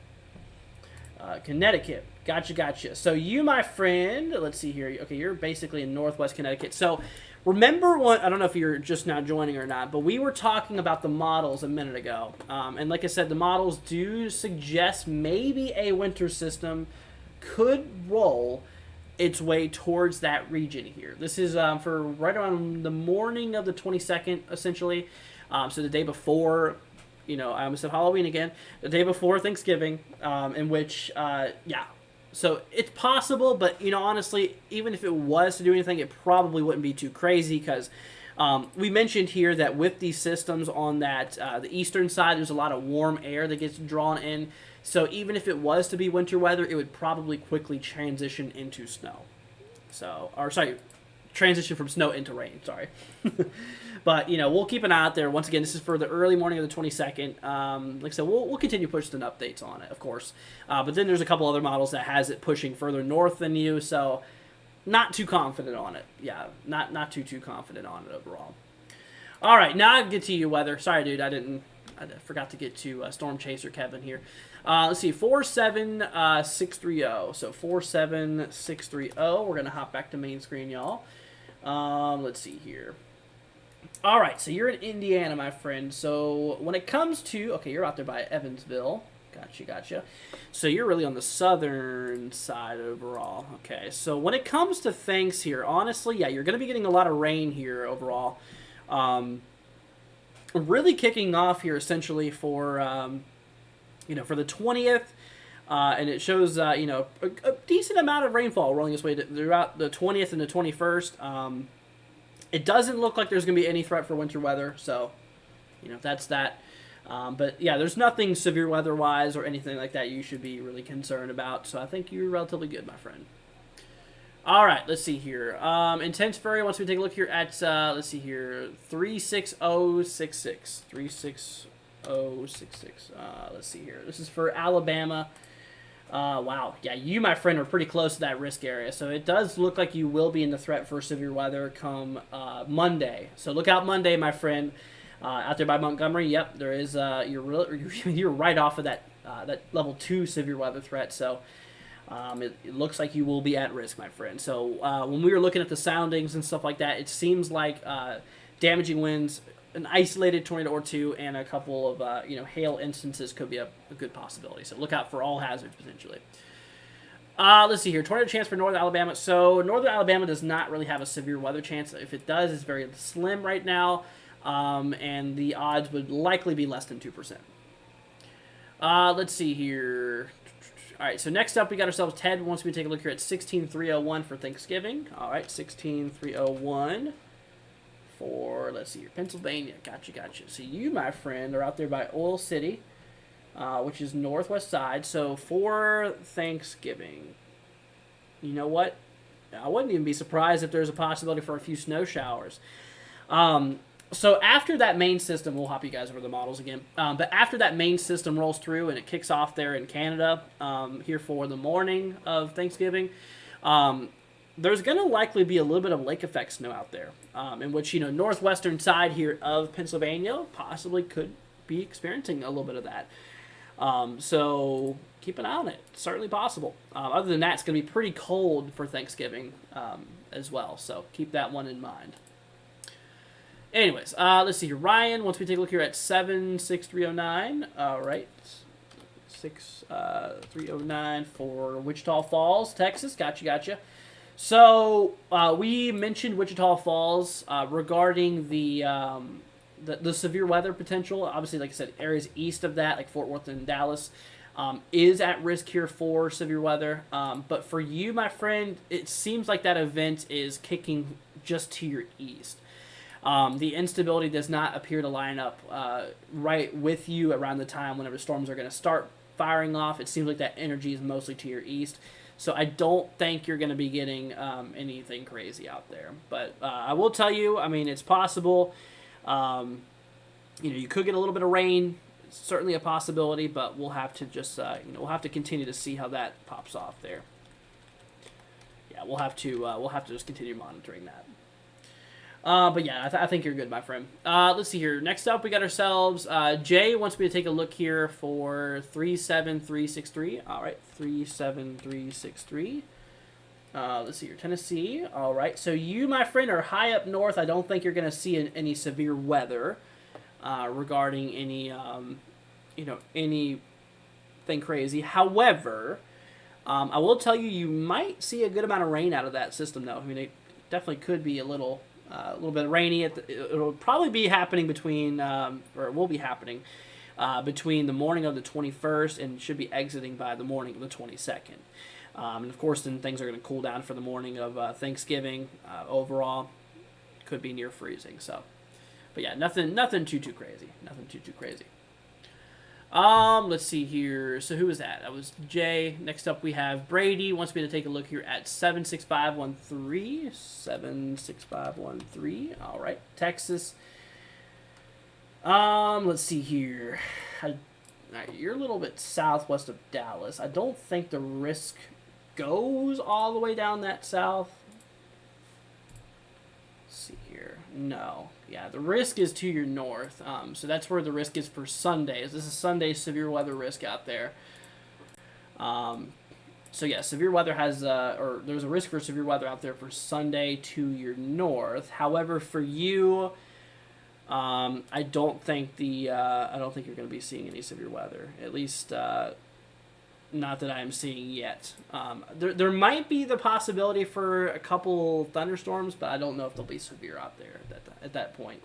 Connecticut. Gotcha. So you, my friend, let's see here. Okay, you're basically in Northwest Connecticut. So remember I don't know if you're just now joining or not, but we were talking about the models a minute ago. And like I said, the models do suggest maybe a winter system could roll its way towards that region here. This is for right around the morning of the 22nd, essentially. So the day before, I almost said Halloween again, the day before Thanksgiving, in which, so it's possible, but, honestly, even if it was to do anything, it probably wouldn't be too crazy because We mentioned here that with these systems on that the eastern side, there's a lot of warm air that gets drawn in. So even if it was to be winter weather, it would probably quickly transition into snow. So, or sorry, transition from snow into rain. Sorry. But, we'll keep an eye out there. Once again, this is for the early morning of the 22nd. Like I said, we'll continue pushing updates on it, of course. But then there's a couple other models that has it pushing further north than you, so not too confident on it. Yeah, not too confident on it overall. All right, now I get to you, weather. Sorry, dude, I forgot to get to Storm Chaser Kevin here. Let's see, 47630. So 47630. We're going to hop back to main screen, y'all. Let's see here. All right, so you're in Indiana, my friend. So when it comes to... Okay, you're out there by Evansville. Gotcha. So you're really on the southern side overall. Okay, so when it comes to things here, honestly, yeah, you're going to be getting a lot of rain here overall. Really kicking off here essentially for, for the 20th. And it shows, a decent amount of rainfall rolling this way throughout the 20th and the 21st. It doesn't look like there's going to be any threat for winter weather, so, that's that. But, yeah, there's nothing severe weather-wise or anything like that you should be really concerned about, so I think you're relatively good, my friend. All right, let's see here. Intense Fury, once we take a look here at, let's see here, 36066. 36066. Let's see here. This is for Alabama. Wow. Yeah, you, my friend, are pretty close to that risk area. So it does look like you will be in the threat for severe weather come Monday. So look out Monday, my friend. Out there by Montgomery, yep, there is. You're right off of that level 2 severe weather threat. So it looks like you will be at risk, my friend. So when we were looking at the soundings and stuff like that, it seems like damaging winds, an isolated tornado or two, and a couple of hail instances could be a good possibility. So look out for all hazards potentially. Let's see here. Tornado chance for Northern Alabama. So Northern Alabama does not really have a severe weather chance. If it does, it's very slim right now, and the odds would likely be less than 2%. Let's see here. All right, so next up we got ourselves Ted. Once we take a look here at 16301 for Thanksgiving. All right, 16301. For, let's see here, Pennsylvania. Gotcha. So you, my friend, are out there by Oil City, which is northwest side. So for Thanksgiving, you know what? I wouldn't even be surprised if there's a possibility for a few snow showers. So after that main system, we'll hop you guys over the models again. But after that main system rolls through and it kicks off there in Canada, here for the morning of Thanksgiving, there's going to likely be a little bit of lake effect snow out there, in which, northwestern side here of Pennsylvania possibly could be experiencing a little bit of that. So keep an eye on it. It's certainly possible. Other than that, it's going to be pretty cold for Thanksgiving as well, so keep that one in mind. Anyways, let's see here. Ryan, once we take a look here at 76309, all right, 6309 for Wichita Falls, Texas. Gotcha. So we mentioned Wichita Falls regarding the severe weather potential. Obviously, like I said, areas east of that, like Fort Worth and Dallas, is at risk here for severe weather. But for you, my friend, it seems like that event is kicking just to your east. The instability does not appear to line up right with you around the time whenever storms are going to start firing off. It seems like that energy is mostly to your east. So I don't think you're going to be getting anything crazy out there. But I will tell you, I mean, it's possible. You could get a little bit of rain. It's certainly a possibility, but we'll have to just, we'll have to continue to see how that pops off there. Yeah, we'll have to just continue monitoring that. But yeah, I think you're good, my friend. Let's see here. Next up, we got ourselves Jay wants me to take a look here for 37363. All right, 37363. Let's see here, Tennessee. All right, so you, my friend, are high up north. I don't think you're going to see any severe weather regarding any, anything crazy. However, I will tell you, you might see a good amount of rain out of that system, though. I mean, it definitely could be a little bit rainy. It'll probably be happening between, or it will be happening between the morning of the 21st and should be exiting by the morning of the 22nd. And of course, then things are going to cool down for the morning of Thanksgiving overall. could be near freezing. So, but yeah, nothing too crazy. Nothing too crazy. Let's see here. So who was that? That was Jay. Next up we have Brady. Wants me to take a look here at 76513. 76513. All right, Texas. Let's see here. All right, you're a little bit southwest of Dallas. I don't think the risk goes all the way down that south. Let's see here. No. Yeah, the risk is to your north. So that's where the risk is for Sundays. This is Sunday severe weather risk out there. So yeah, severe weather has, or there's a risk for severe weather out there for Sunday to your north. However, for you, I don't think you're going to be seeing any severe weather. At least, not that I'm seeing yet. There might be the possibility for a couple thunderstorms, but I don't know if they'll be severe out there at that point.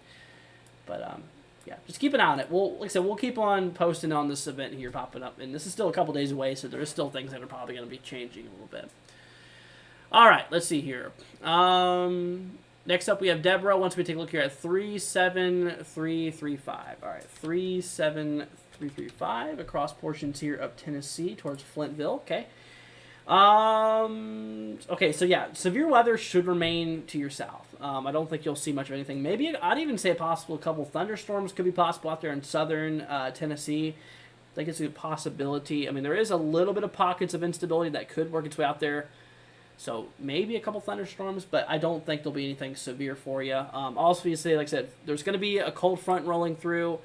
But yeah, just keep an eye on it. Like I said, we'll keep on posting on this event here popping up, and this is still a couple days away, so there's still things that are probably going to be changing a little bit. All right, let's see here. Next up, we have Deborah. Wants me to take a look here at 37335. All right, 37335 across portions here of Tennessee towards Flintville. Okay. Okay, so yeah, severe weather should remain to your south. I don't think you'll see much of anything. Maybe I'd even say a couple thunderstorms could be possible out there in southern Tennessee. I think it's a possibility. I mean, there is a little bit of pockets of instability that could work its way out there. So maybe a couple thunderstorms, but I don't think there'll be anything severe for you. Also, you say, like I said, there's going to be a cold front rolling through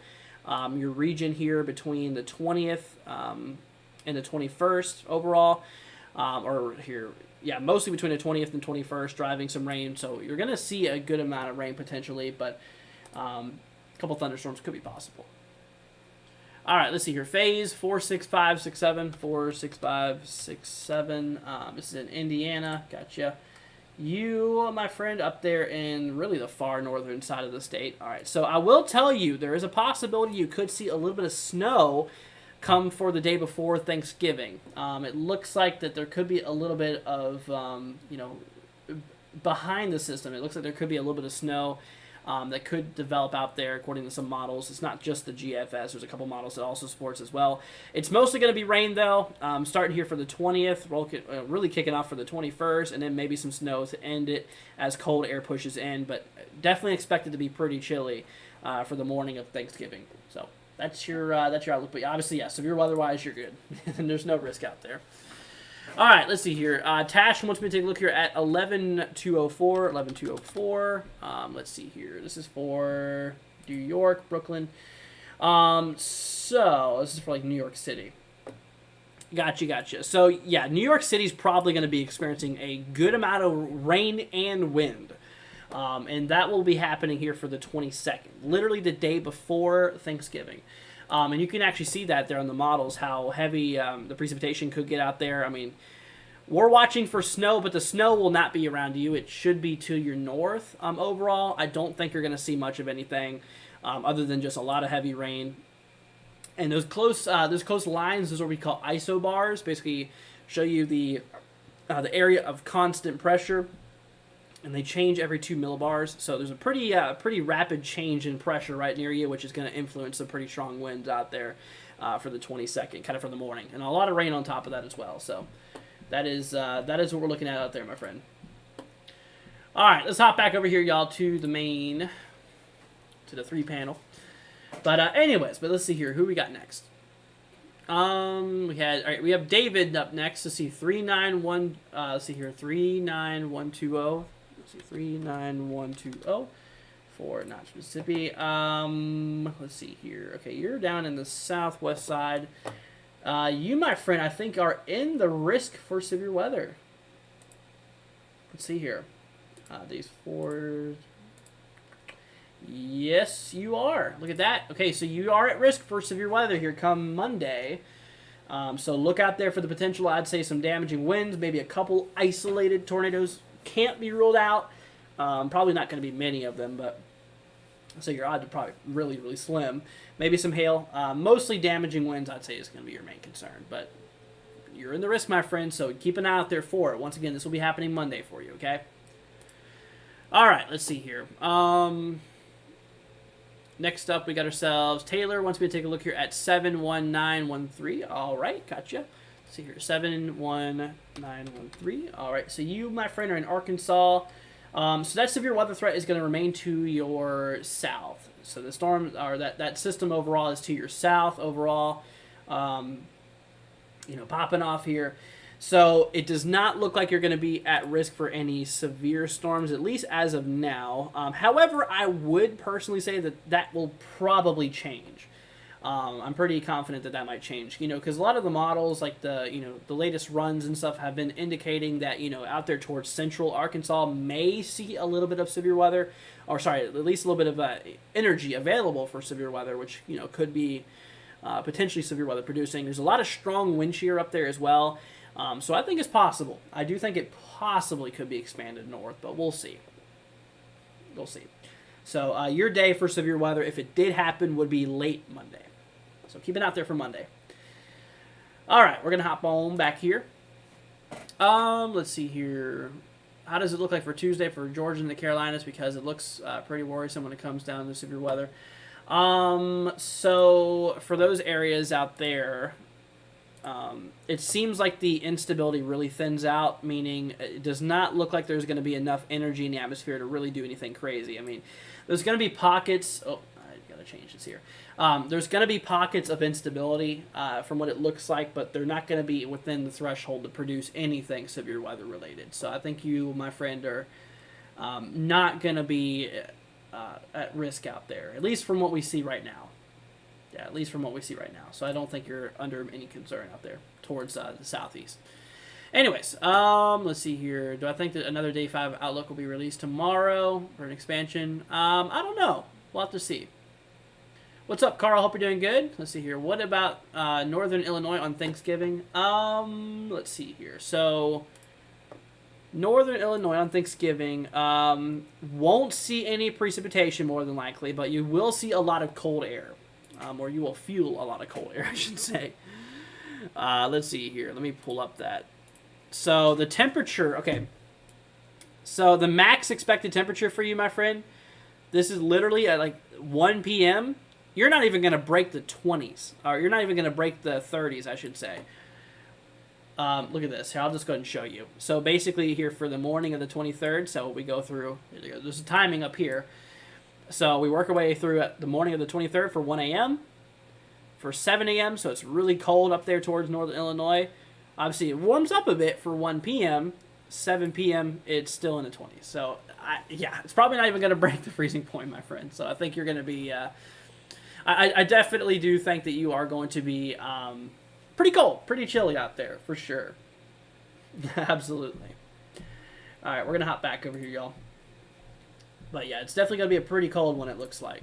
your region here between the 20th and the 21st overall. Or here, yeah, mostly between the 20th and 21st, driving some rain. So you're going to see a good amount of rain potentially, but a couple thunderstorms could be possible. All right, let's see here. Phase 46567, 46567. This is in Indiana. Gotcha. You, my friend, up there in really the far northern side of the state. All right, so I will tell you there is a possibility you could see a little bit of snow come for the day before Thanksgiving. It looks like that there could be a little bit of, behind the system. It looks like there could be a little bit of snow that could develop out there according to some models. It's not just the GFS. There's a couple models that also supports as well. It's mostly going to be rain, though, starting here for the 20th, really kicking off for the 21st, and then maybe some snow to end it as cold air pushes in, but definitely expected to be pretty chilly for the morning of Thanksgiving. So that's your outlook. But obviously, yeah, severe weather-wise, you're good. And there's no risk out there. All right, let's see here. Tash wants me to take a look here at 11204. 11204. Let's see here. This is for New York, Brooklyn. So this is for like New York City. Gotcha. So yeah, New York City's probably going to be experiencing a good amount of rain and wind. And that will be happening here for the 22nd, literally the day before Thanksgiving. And you can actually see that there on the models, how heavy the precipitation could get out there. I mean, we're watching for snow, but the snow will not be around you. It should be to your north overall. I don't think you're going to see much of anything other than just a lot of heavy rain. And those close lines, those are what we call isobars, basically show you the area of constant pressure. And they change every 2 millibars, so there's a pretty rapid change in pressure right near you, which is going to influence some pretty strong winds out there for the 22nd, kind of for the morning, and a lot of rain on top of that as well. So that is what we're looking at out there, my friend. All right, let's hop back over here, y'all, to the 3-panel. But anyways, let's see here who we got next. We have David up next. Let's see 391. Let's see here 39120. Let's see 39120 for Notch, Mississippi. Let's see here. Okay, you're down in the southwest side. You, my friend, I think are in the risk for severe weather. Let's see here. These 4. Yes, you are. Look at that. Okay, so you are at risk for severe weather here come Monday. So look out there for the potential, I'd say, some damaging winds, maybe a couple isolated tornadoes. Can't be ruled out. Probably not going to be many of them, but so your odds are probably really, really slim. Maybe some hail. Mostly damaging winds, I'd say, is going to be your main concern. But you're in the risk, my friend, so keep an eye out there for it. Once again, this will be happening Monday for you, okay? All right, let's see here. Next up, we got ourselves Taylor wants me to take a look here at 71913. All right, gotcha. Let's see here, 71913. All right, so you, my friend, are in Arkansas. So that severe weather threat is going to remain to your south. So the storm, or that system overall is to your south overall. Popping off here. So it does not look like you're going to be at risk for any severe storms, at least as of now. However, I would personally say that will probably change. I'm pretty confident that might change, because a lot of the models, like the latest runs and stuff, have been indicating that, out there towards central Arkansas may see a little bit of severe weather, or sorry, at least a little bit of energy available for severe weather, which, could be potentially severe weather producing. There's a lot of strong wind shear up there as well. So I think it's possible. I do think it possibly could be expanded north, but we'll see. We'll see. So your day for severe weather, if it did happen, would be late Monday. So keep it out there for Monday. All right, we're going to hop on back here. Let's see here. How does it look like for Tuesday for Georgia and the Carolinas? Because it looks pretty worrisome when it comes down to severe weather. So for those areas out there, it seems like the instability really thins out, meaning it does not look like there's going to be enough energy in the atmosphere to really do anything crazy. I mean, there's going to be pockets. Oh, I got to change this here. There's going to be pockets of instability from what it looks like, but they're not going to be within the threshold to produce anything severe weather related. So I think you, my friend, are not going to be at risk out there, at least from what we see right now. Yeah, at least from what we see right now. So I don't think you're under any concern out there towards the southeast. Anyways, let's see here. Do I think that another Day 5 outlook will be released tomorrow for an expansion? I don't know. We'll have to see. What's up, Carl? Hope you're doing good. Let's see here. What about northern Illinois on Thanksgiving? Let's see here. So northern Illinois on Thanksgiving won't see any precipitation more than likely, but you will see a lot of cold air. Or you will feel a lot of cold air, I should say. Let's see here. Let me pull up that. So the temperature, okay. So the max expected temperature for you, my friend, this is literally at like 1 p.m. You're not even going to break the 20s. Or you're not even going to break the 30s, I should say. Look at this. Here, I'll just go ahead and show you. So basically here for the morning of the 23rd, so we go through, there's a timing up here. So we work our way through at the morning of the 23rd for 1 a.m., for 7 a.m., so it's really cold up there towards northern Illinois. Obviously, it warms up a bit for 1 p.m., 7 p.m., it's still in the 20s. So, it's probably not even going to break the freezing point, my friend. So I think you're going to be, I definitely do think that you are going to be pretty cold, pretty chilly out there, for sure. Absolutely. All right, we're going to hop back over here, y'all. But yeah, it's definitely going to be a pretty cold one, it looks like.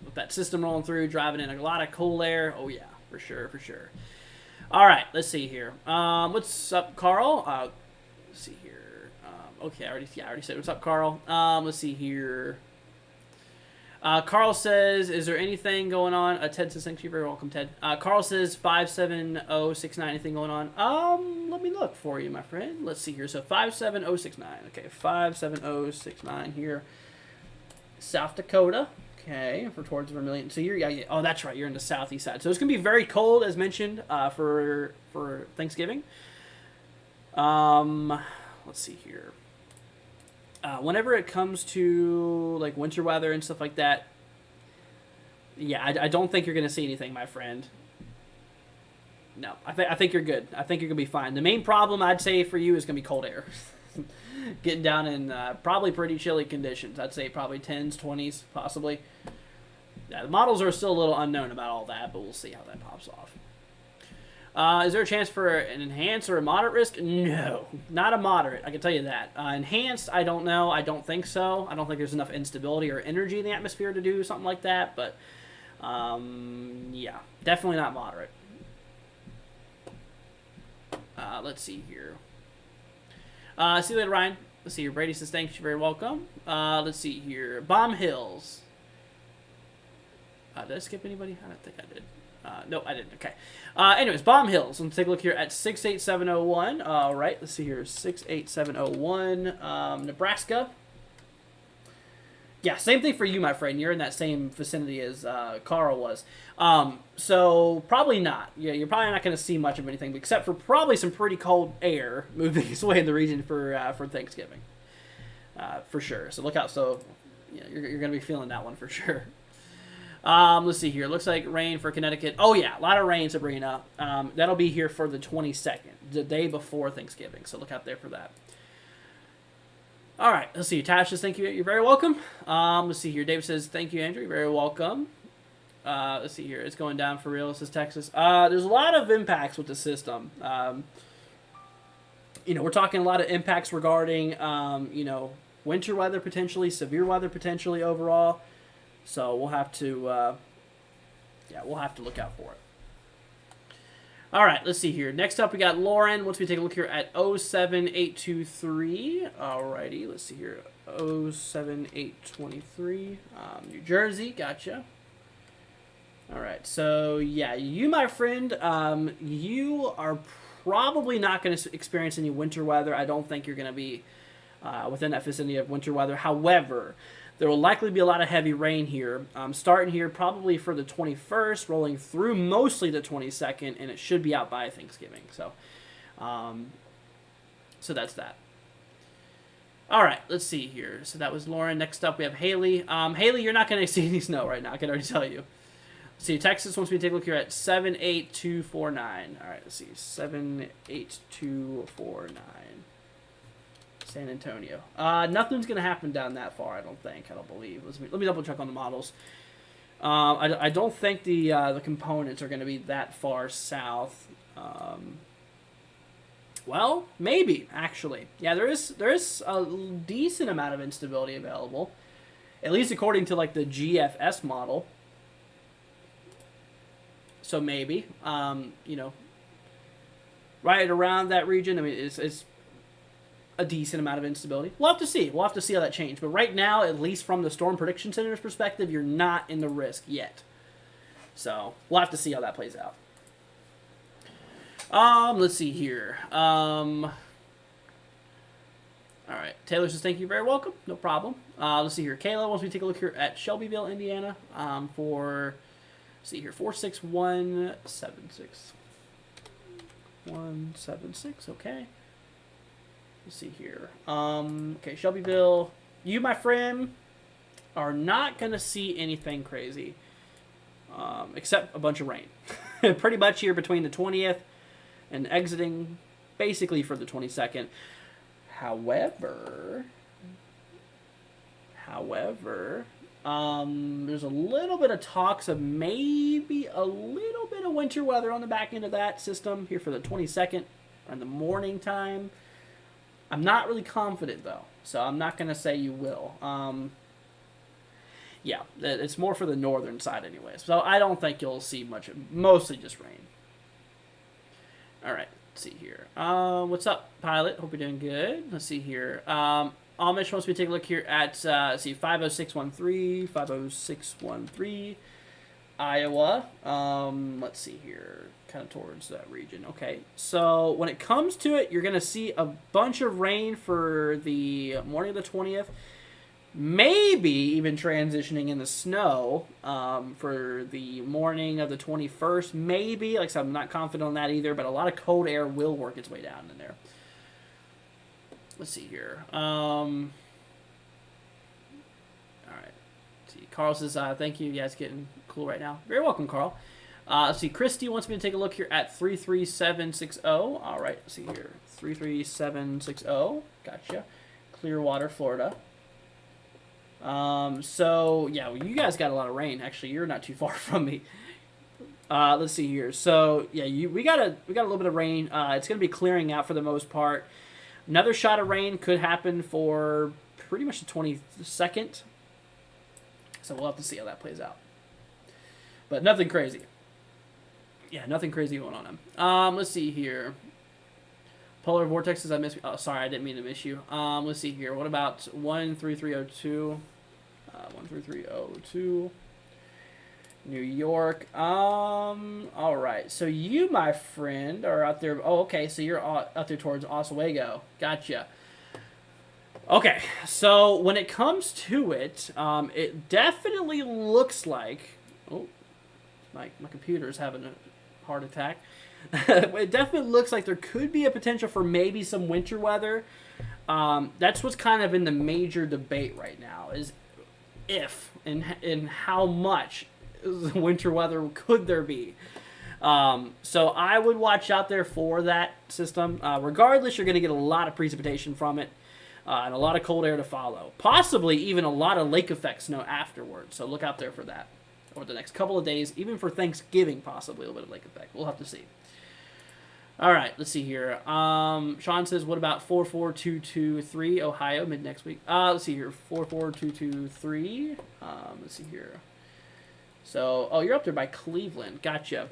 With that system rolling through, driving in a lot of cool air. Oh yeah, for sure, for sure. All right, let's see here. What's up, Carl? Let's see here. Okay, I already said what's up, Carl. Let's see here. Carl says, is there anything going on? Ted says, thanks, you're very welcome, Ted. Carl says, 57069, anything going on? Let me look for you, my friend. Let's see here. So 57069. Okay, 57069 here. South Dakota. Okay, for towards Vermilion. So you're, oh, that's right, you're in the southeast side. So it's going to be very cold, as mentioned, for Thanksgiving. Let's see here. Whenever it comes to like winter weather and stuff like that, yeah, I don't think you're going to see anything, my friend. No, I think you're good. I think you're going to be fine. The main problem I'd say for you is going to be cold air. Getting down in probably pretty chilly conditions. I'd say probably 10s, 20s, possibly. Yeah, the models are still a little unknown about all that, but we'll see how that pops off. Is there a chance for an enhanced or a moderate risk? No, not a moderate. I can tell you that. Enhanced, I don't know. I don't think so. I don't think there's enough instability or energy in the atmosphere to do something like that. But, yeah, definitely not moderate. Let's see here. See you later, Ryan. Let's see here. Brady says, thanks. You're very welcome. Let's see here. Bomb Hills. Did I skip anybody? I don't think I did. No, I didn't. Okay. Anyways, Bomb Hills. Let's take a look here at 68701. All right. Let's see here. 68701. Nebraska. Yeah, same thing for you, my friend. You're in that same vicinity as Carl was. So probably not. Yeah, you're probably not going to see much of anything, except for probably some pretty cold air moving its way in the region for Thanksgiving, for sure. So look out. So you're going to be feeling that one for sure. Let's see here. Looks like rain for Connecticut. Oh yeah, a lot of rain, Sabrina. That'll be here for the 22nd, the day before Thanksgiving. So look out there for that. All right, let's see. Tash says, thank you. You're very welcome. Let's see here. David says, thank you, Andrew. You're very welcome. Let's see here. It's going down for real, says Texas. There's a lot of impacts with the system. We're talking a lot of impacts regarding, winter weather potentially, severe weather potentially overall. So we'll have to, look out for it. All right, let's see here. Next up, we got Lauren. Once we take a look here at 07823. Alrighty, let's see here. 07823. New Jersey, gotcha. All right, so yeah, you, my friend, you are probably not going to experience any winter weather. I don't think you're going to be within that vicinity of winter weather. However, there will likely be a lot of heavy rain here, starting here probably for the 21st, rolling through mostly the 22nd, and it should be out by Thanksgiving. So that's that. All right, let's see here. So that was Lauren. Next up, we have Haley. Haley, you're not going to see any snow right now. I can already tell you. Let's see, Texas wants me to take a look here at 78249. All right, let's see, 78249. San Antonio. Nothing's going to happen down that far, I don't think. I don't believe. Let me double check on the models. I don't think the components are going to be that far south. Well, maybe, actually. Yeah, there is a decent amount of instability available, at least according to like the GFS model. So maybe, right around that region. I mean, it's a decent amount of instability. We'll have to see. We'll have to see how that changes. But right now, at least from the Storm Prediction Center's perspective, you're not in the risk yet. So we'll have to see how that plays out. Let's see here. All right. Taylor says, thank you, very welcome. No problem. Let's see here. Kayla wants me to take a look here at Shelbyville, Indiana, for, let's see here, 46176. 176, okay. Let's see here. Okay, Shelbyville, you, my friend, are not going to see anything crazy, except a bunch of rain. Pretty much here between the 20th and exiting basically for the 22nd. However, there's a little bit of talks of maybe a little bit of winter weather on the back end of that system here for the 22nd in the morning time. I'm not really confident, though, so I'm not going to say you will. Yeah, it's more for the northern side anyways, so I don't think you'll see much, mostly just rain. All right, let's see here. What's up, Pilot? Hope you're doing good. Let's see here. Amish wants me to take a look here at, 50613, 50613, Iowa. Let's see here. Kind of towards that region. Okay, so when it comes to it, you're going to see a bunch of rain for the morning of the 20th, maybe even transitioning into snow for the morning of the 21st, maybe. Like I said, I'm not confident on that either, but a lot of cold air will work its way down in there. Let's see here. All right. Let's see. Carl says, thank you. Yeah, it's getting cool right now. Very welcome, Carl. Let's see. Christy wants me to take a look here at 33760. All right. Let's see here. 33760. Gotcha. Clearwater, Florida. So, yeah, well, you guys got a lot of rain. Actually, you're not too far from me. Let's see here. So, yeah, we got a little bit of rain. It's going to be clearing out for the most part. Another shot of rain could happen for pretty much the 22nd. So we'll have to see how that plays out. But nothing crazy. Yeah, nothing crazy going on. Let's see here. Polar vortexes, I missed. Oh, sorry, I didn't mean to miss you. Let's see here. What about 13302? 13302. New York. All right. So you, my friend, are out there. Oh, okay. So you're out there towards Oswego. Gotcha. Okay, so when it comes to it, it definitely looks like... Oh, my computer is having a heart attack. It definitely looks like there could be a potential for maybe some winter weather. That's what's kind of in the major debate right now, is if and how much winter weather could there be. So I would watch out there for that system. Regardless, you're going to get a lot of precipitation from it. And a lot of cold air to follow. Possibly even a lot of lake effect snow afterwards. So look out there for that over the next couple of days. Even for Thanksgiving, possibly a little bit of lake effect. We'll have to see. All right, let's see here. Sean says, what about 44223 Ohio mid next week? Let's see here. 44223. Let's see here. So, oh, you're up there by Cleveland. Gotcha.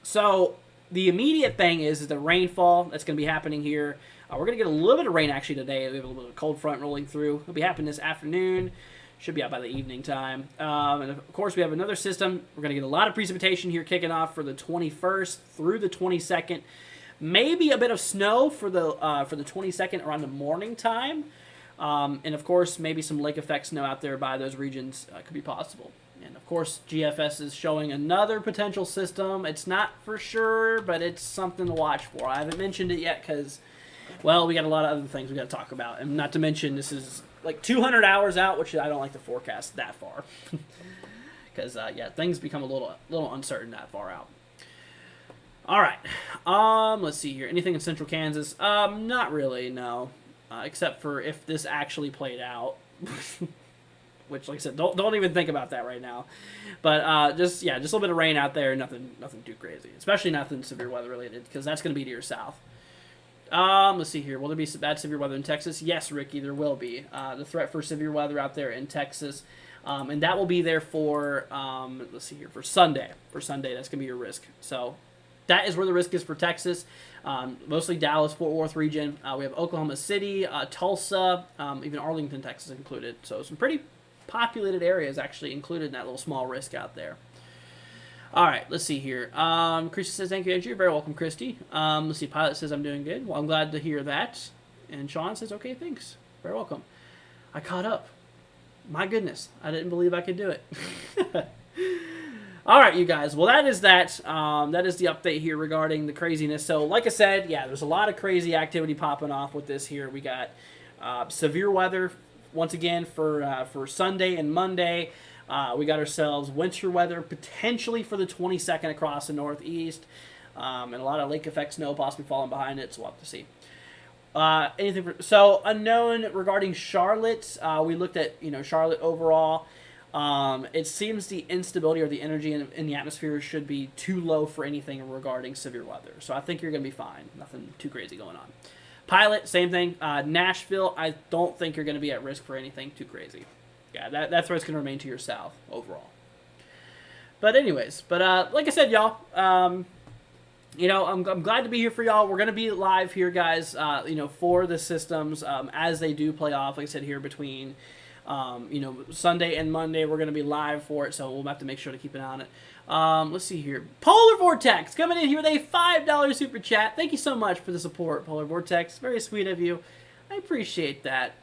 So the immediate thing is the rainfall that's going to be happening here. We're going to get a little bit of rain actually today. We have a little bit of cold front rolling through. It'll be happening this afternoon. Should be out by the evening time. And of course, we have another system. We're going to get a lot of precipitation here kicking off for the 21st through the 22nd. Maybe a bit of snow for the 22nd around the morning time. And of course, maybe some lake effect snow out there by those regions could be possible. And of course, GFS is showing another potential system. It's not for sure, but it's something to watch for. I haven't mentioned it yet because... well, we got a lot of other things we got to talk about. And not to mention, this is like 200 hours out, which I don't like to forecast that far. Because, yeah, things become a little uncertain that far out. All right. Let's see here. Anything in Central Kansas? Not really, no. Except for if this actually played out. Which, like I said, don't even think about that right now. But, just a little bit of rain out there. Nothing too crazy. Especially nothing severe weather related, because that's going to be to your south. Let's see here. Will there be some bad severe weather in Texas? Yes, Ricky, there will be. The threat for severe weather out there in Texas. And that will be there for, let's see here, for Sunday. For Sunday, that's going to be your risk. So that is where the risk is for Texas. Mostly Dallas, Fort Worth region. We have Oklahoma City, Tulsa, even Arlington, Texas included. So some pretty populated areas actually included in that little small risk out there. All right, let's see here. Christy says, thank you, Andrew. You're very welcome, Christy. Let's see, Pilot says, I'm doing good. Well, I'm glad to hear that. And Sean says, okay, thanks. Very welcome. I caught up. My goodness, I didn't believe I could do it. All right, you guys. Well, that is that. That is the update here regarding the craziness. So, like I said, yeah, there's a lot of crazy activity popping off with this here. We got severe weather, once again, for Sunday and Monday. We got ourselves winter weather potentially for the 22nd across the Northeast, and a lot of lake effect snow possibly falling behind it, so we'll have to see. So unknown regarding Charlotte. We looked at Charlotte overall. It seems the instability or the energy in the atmosphere should be too low for anything regarding severe weather. So I think you're going to be fine. Nothing too crazy going on. Pilot, same thing. Nashville, I don't think you're going to be at risk for anything too crazy. Yeah, that's where it's going to remain to your south overall. But anyways, like I said, y'all, I'm glad to be here for y'all. We're going to be live here, guys, for the systems as they do play off. Like I said, here between, Sunday and Monday, we're going to be live for it, so we'll have to make sure to keep an eye on it. Let's see here. Polar Vortex coming in here with a $5 super chat. Thank you so much for the support, Polar Vortex. Very sweet of you. I appreciate that.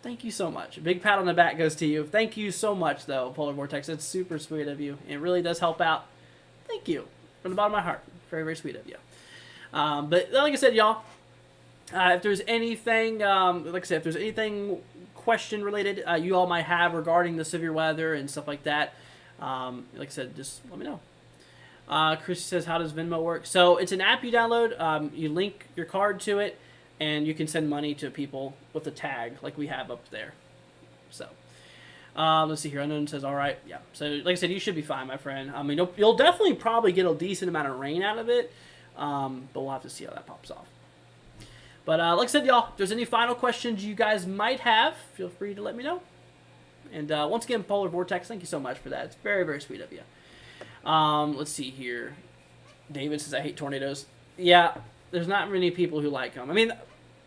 Thank you so much. A big pat on the back goes to you. Thank you so much, though, Polar Vortex. It's super sweet of you. It really does help out. Thank you. From the bottom of my heart. Very, very sweet of you. But like I said, y'all, if there's anything, if there's anything question related you all might have regarding the severe weather and stuff like that, like I said, just let me know. Chris says, how does Venmo work? So it's an app you download. You link your card to it, and you can send money to people with a tag like we have up there. So, let's see here. Unknown says, all right. Yeah. So, like I said, you should be fine, my friend. I mean, you'll definitely probably get a decent amount of rain out of it, but we'll have to see how that pops off. But like I said, y'all, if there's any final questions you guys might have, feel free to let me know. And once again, Polar Vortex, thank you so much for that. It's very, very sweet of you. Let's see here. David says, I hate tornadoes. Yeah, there's not many people who like them. I mean,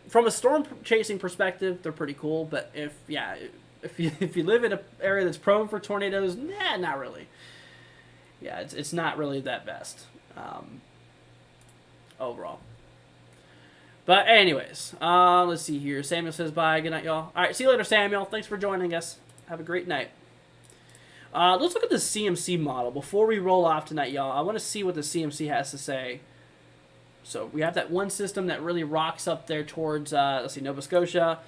from a storm chasing perspective, they're pretty cool. But if you live in an area that's prone for tornadoes, nah, not really. Yeah, it's not really that best overall. But anyways, let's see here. Samuel says bye. Good night, y'all. All right, see you later, Samuel. Thanks for joining us. Have a great night. Let's look at the CMC model before we roll off tonight, y'all. I want to see what the CMC has to say. So we have that one system that really rocks up there towards, let's see, Nova Scotia.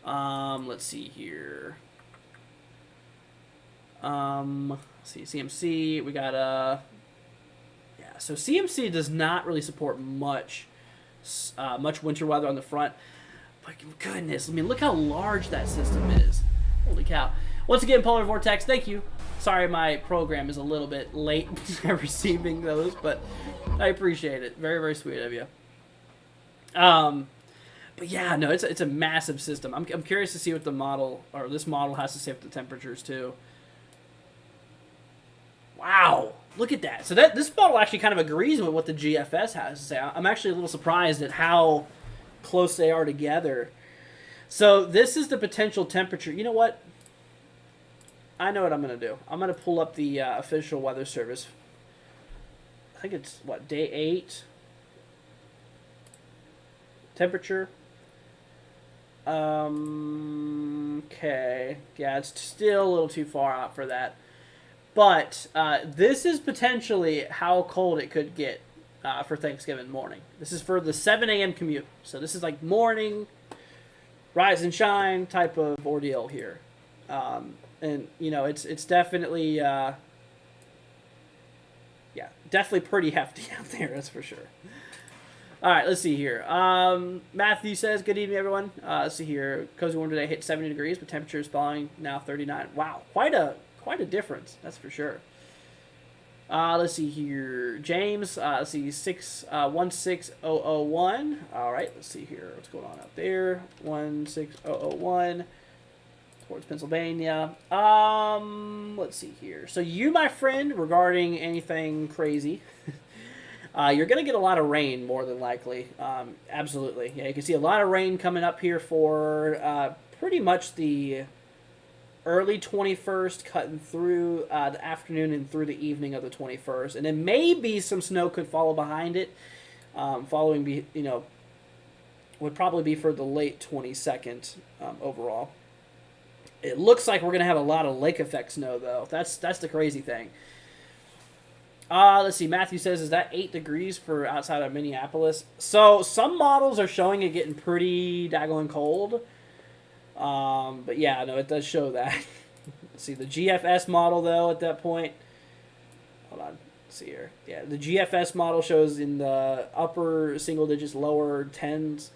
Let's see here. Let's see, CMC. We got yeah. So CMC does not really support much winter weather on the front. But goodness, I mean, look how large that system is. Holy cow! Once again, Polar Vortex, thank you. Sorry, my program is a little bit late receiving those, but I appreciate it. Very, very sweet of you. But yeah, no, it's a massive system. I'm curious to see what the model, or this model, has to say with the temperatures too. Wow, look at that. So this model actually kind of agrees with what the GFS has to say. I'm actually a little surprised at how close they are together. So this is the potential temperature. You know what? I know what I'm going to do. I'm going to pull up the official weather service. I think it's, what, day 8? Temperature. Okay. Yeah, it's still a little too far out for that. But this is potentially how cold it could get for Thanksgiving morning. This is for the 7 a.m. commute. So this is like morning, rise and shine type of ordeal here. And, you know, it's definitely, yeah, definitely pretty hefty out there, that's for sure. All right, let's see here. Matthew says, good evening, everyone. Let's see here. Cozy warm today hit 70 degrees, but temperature is falling now 39. Wow, quite a difference, that's for sure. Let's see here. James, let's see, 16001. All right, let's see here. What's going on out there? 16001. Towards Pennsylvania. Let's see here. So you, my friend, regarding anything crazy, you're going to get a lot of rain, more than likely. Absolutely. Yeah, you can see a lot of rain coming up here for pretty much the early 21st, cutting through the afternoon and through the evening of the 21st. And then maybe some snow could follow behind it. Following, you know, would probably be for the late 22nd overall. It looks like we're going to have a lot of lake effect snow, though. That's the crazy thing. Let's see. Matthew says, is that 8 degrees for outside of Minneapolis? So some models are showing it getting pretty daggone cold. But yeah, no, it does show that. Let's see. The GFS model, though, at that point. Hold on. Let's see here. Yeah, the GFS model shows in the upper single digits, lower tens.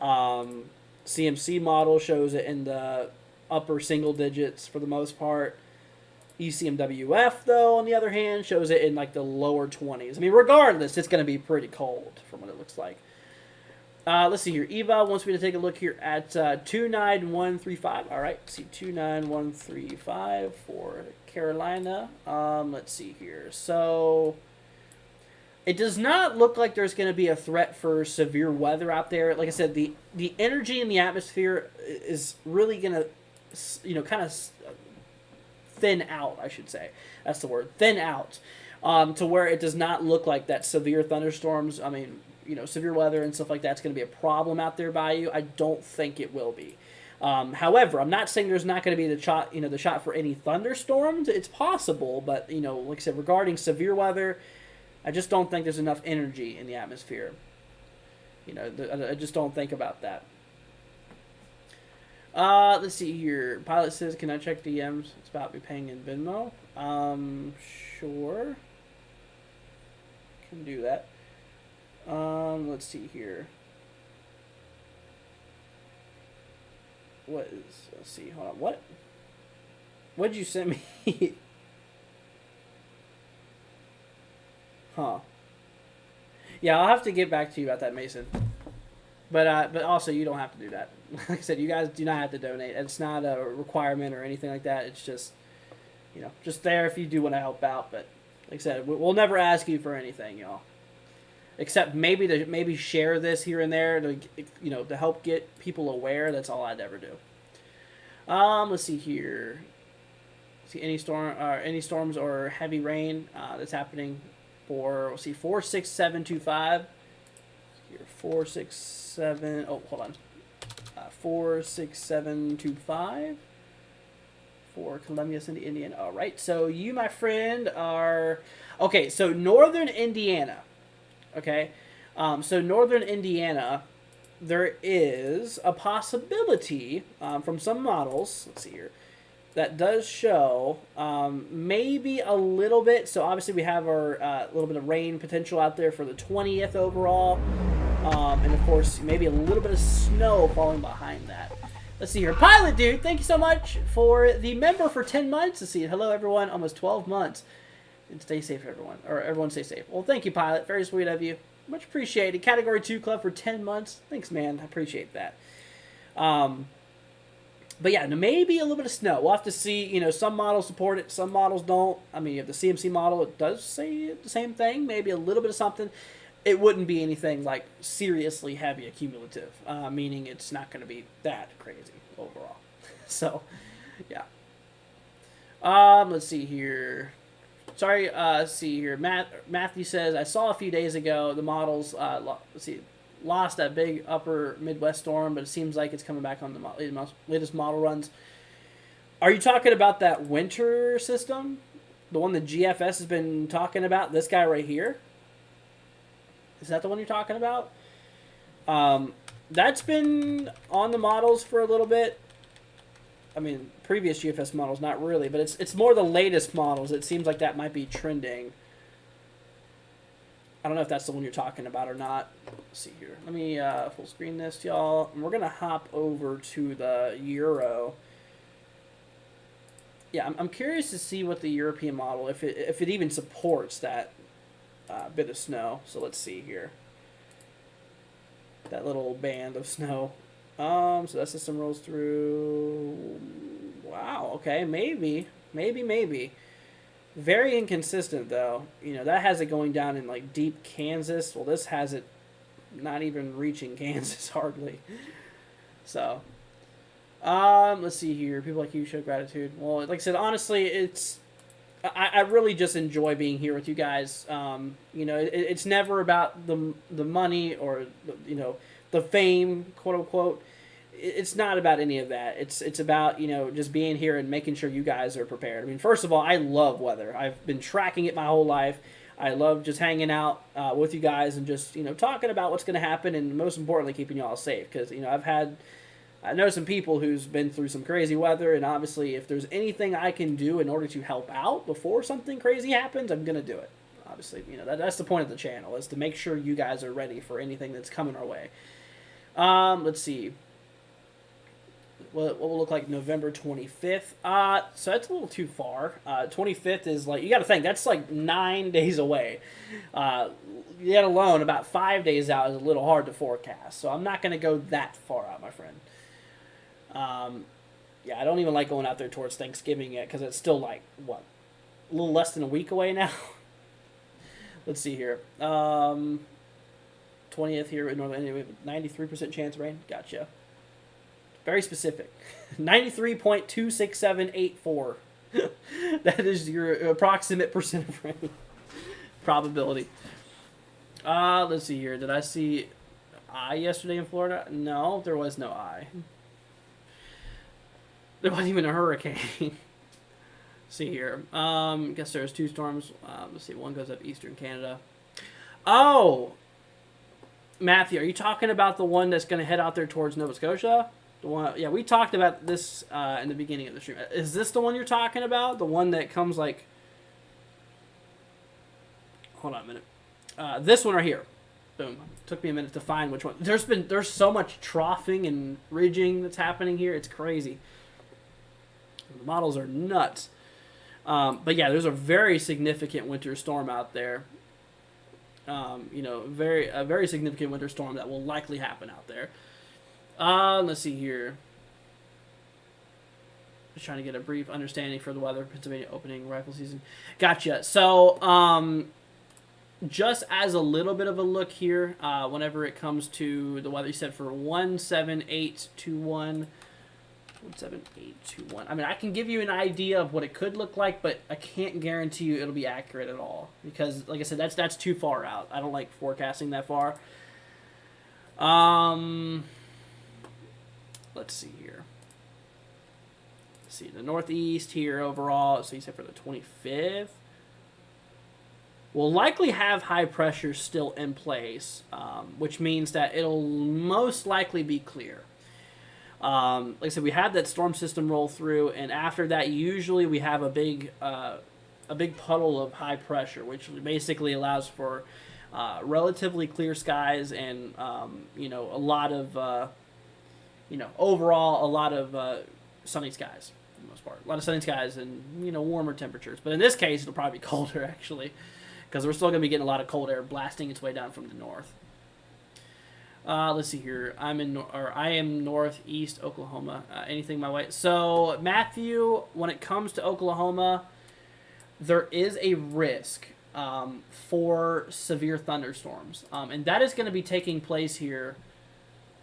CMC model shows it in the upper single digits for the most part. ECMWF, though, on the other hand, shows it in like the lower 20s. I mean, regardless, it's going to be pretty cold from what it looks like. Let's see here. Eva wants me to take a look here at 29135. All right, let's see, 29135 for Carolina. Let's see here. So it does not look like there's going to be a threat for severe weather out there. Like I said, the energy in the atmosphere is really going to, you know, kind of thin out, I should say. That's the word, thin out, to where it does not look like that severe thunderstorms, I mean, you know, severe weather and stuff like that's going to be a problem out there by you. I don't think it will be. However, I'm not saying there's not going to be the shot for any thunderstorms. It's possible, but, you know, like I said, regarding severe weather, I just don't think there's enough energy in the atmosphere. You know, I just don't think about that. Let's see here. Pilot says, can I check DMs? It's about me paying in Venmo. Sure. Can do that. Let's see here. Let's see, hold on. What'd you send me? Huh. Yeah, I'll have to get back to you about that, Mason. But also, you don't have to do that. Like I said, you guys do not have to donate. It's not a requirement or anything like that. It's just, you know, just there if you do want to help out. But like I said, we'll never ask you for anything, y'all. Except maybe share this here and there to, you know, to help get people aware. That's all I'd ever do. Let's see here. See any storms or heavy rain that's happening for, let's see, 46725. Here, 467. Oh, hold on. 46725 for Columbia City, Indiana. All right. So you, my friend, are okay. So northern Indiana. Okay. So northern Indiana, there is a possibility from some models. Let's see here. That does show maybe a little bit. So obviously we have our little bit of rain potential out there for the 20th overall. And of course, maybe a little bit of snow falling behind that. Let's see here. Pilot Dude, thank you so much for the member for 10 months. Let's see. Hello, everyone. Almost 12 months. And stay safe, everyone. Or everyone stay safe. Well, thank you, Pilot. Very sweet of you. Much appreciated. Category 2 Club for 10 months. Thanks, man. I appreciate that. But yeah, maybe a little bit of snow. We'll have to see. You know, some models support it, some models don't. I mean, if the CMC model, it does say the same thing. Maybe a little bit of something. It wouldn't be anything like seriously heavy accumulative, meaning it's not going to be that crazy overall. So, yeah. Let's see here. Sorry, let's see here. Matthew says, I saw a few days ago the models, let's see, lost that big upper Midwest storm, but it seems like it's coming back on the latest model runs. Are you talking about that winter system? The one that GFS has been talking about? This guy right here? Is that the one you're talking about? That's been on the models for a little bit. I mean, previous GFS models, not really, but it's more the latest models. It seems like that might be trending. I don't know if that's the one you're talking about or not. Let's see here. Let me full screen this, y'all. And we're going to hop over to the Euro. Yeah, I'm curious to see what the European model, if it even supports that bit of snow. So let's see here. That little band of snow. So that system rolls through. Wow, okay, maybe. Very inconsistent, though. You know, that has it going down in, like, deep Kansas. Well, this has it not even reaching Kansas, hardly. So, let's see here. People like you show gratitude. Well, like I said, honestly, I really just enjoy being here with you guys. You know, it's never about the money or, you know, the fame, quote-unquote. It's not about any of that. It's about, you know, just being here and making sure you guys are prepared. I mean, first of all, I love weather. I've been tracking it my whole life. I love just hanging out with you guys and just, you know, talking about what's going to happen and most importantly, keeping y'all safe. Because, you know, I know some people who's been through some crazy weather, and obviously if there's anything I can do in order to help out before something crazy happens, I'm going to do it. Obviously, you know, that's the point of the channel, is to make sure you guys are ready for anything that's coming our way. Let's see. What will look like November 25th. So that's a little too far. 25th is like, you got to think, that's like 9 days away. Yet alone, about 5 days out is a little hard to forecast. So I'm not going to go that far out, my friend. Yeah, I don't even like going out there towards Thanksgiving yet, because it's still like, what, a little less than a week away now? Let's see here. 20th here in Northern Indiana, 93% chance of rain. Gotcha. Very specific. 93.26784. That is your approximate percent of rain probability. Let's see here. Did I see eye yesterday in Florida? No, there was no eye. There wasn't even a hurricane. See here. Guess there's 2 storms. Let's see. One goes up eastern Canada. Oh! Matthew, are you talking about the one that's going to head out there towards Nova Scotia? The one, yeah, we talked about this in the beginning of the stream. Is this the one you're talking about? The one that comes like... Hold on a minute. This one right here. Boom. Took me a minute to find which one. There's so much troughing and ridging that's happening here. It's crazy. The models are nuts. But yeah, there's a very significant winter storm out there. You know, a very significant winter storm that will likely happen out there. Let's see here. Just trying to get a brief understanding for the weather. Pennsylvania opening rifle season. Gotcha. So, just as a little bit of a look here, whenever it comes to the weather, you said for 17821. 17821. I mean, I can give you an idea of what it could look like, but I can't guarantee you it'll be accurate at all. Because, like I said, that's too far out. I don't like forecasting that far. Let's see here. Let's see, the Northeast here overall, so you said for the 25th, will likely have high pressure still in place, which means that it'll most likely be clear. Like I said, we had that storm system roll through, and after that, usually we have a big puddle of high pressure, which basically allows for relatively clear skies and a lot of overall a lot of sunny skies for the most part. A lot of sunny skies and warmer temperatures. But in this case, it'll probably be colder actually, because we're still going to be getting a lot of cold air blasting its way down from the north. Let's see here. I am northeast Oklahoma. Anything my way. So Matthew, when it comes to Oklahoma, there is a risk for severe thunderstorms, and that is going to be taking place here.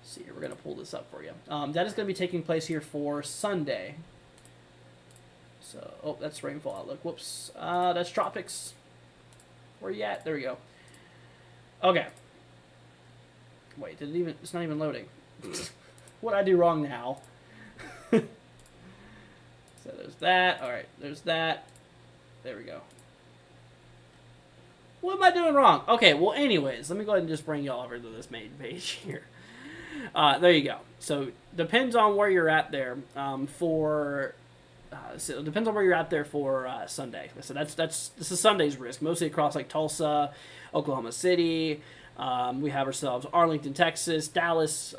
Let's see here, we're going to pull this up for you. That is going to be taking place here for Sunday. So, that's rainfall outlook. Whoops. That's tropics. Where you at? There we go. Okay. Wait, it's not even loading. What I do wrong now? So there's that. All right, there's that. There we go. What am I doing wrong? Okay, well, anyways, let me go ahead and just bring y'all over to this main page here. There you go. So depends on where you're at there depends on where you're at there for Sunday. So this is Sunday's risk, mostly across like Tulsa, Oklahoma City. We have ourselves Arlington, Texas, Dallas,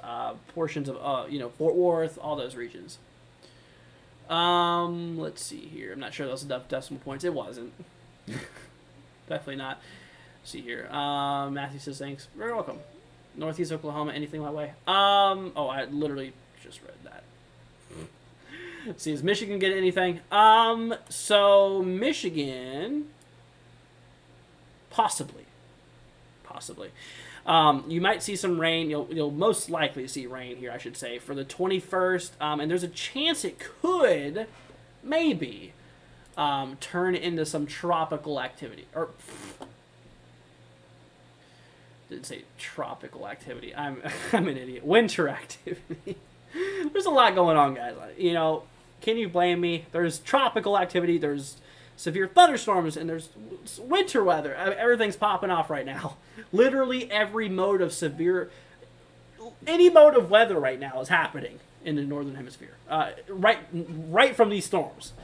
portions of Fort Worth, all those regions. Let's see here. I'm not sure those are decimal points. It wasn't. Definitely not. Let's see here. Matthew says thanks. Very welcome. Northeast Oklahoma, anything my way? I literally just read that. Let's see, is Michigan getting anything? So Michigan, possibly. You might see some rain. You'll most likely see rain here, I should say, for the 21st. And there's a chance it could, maybe, turn into some tropical activity. Or didn't say tropical activity. I'm an idiot. Winter activity. There's a lot going on, guys. Can you blame me? There's tropical activity. There's severe thunderstorms, and there's winter weather. Everything's popping off right now. Literally every mode of any mode of weather right now is happening in the northern hemisphere. Right from these storms,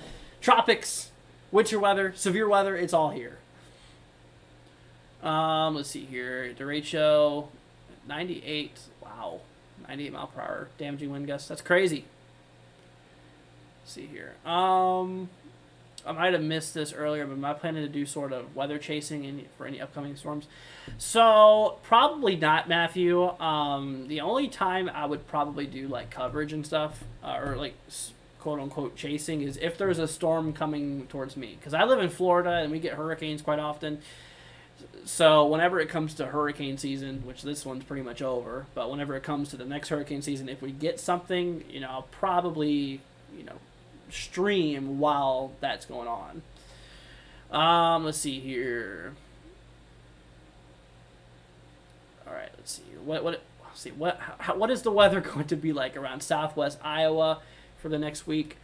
tropics, winter weather, severe weather. It's all here. Let's see here. Derecho, 98. Wow, 98 mile per hour damaging wind gusts. That's crazy. Let's see here. I might have missed this earlier, but am I planning to do sort of weather chasing for any upcoming storms? So probably not, Matthew. The only time I would probably do like coverage and stuff, or like quote unquote chasing, is if there's a storm coming towards me, because I live in Florida and we get hurricanes quite often. So whenever it comes to hurricane season, which this one's pretty much over, but whenever it comes to the next hurricane season, if we get something, I'll probably, stream while that's going on. Let's see here. All right, let's see. What is the weather going to be like around Southwest Iowa for the next week?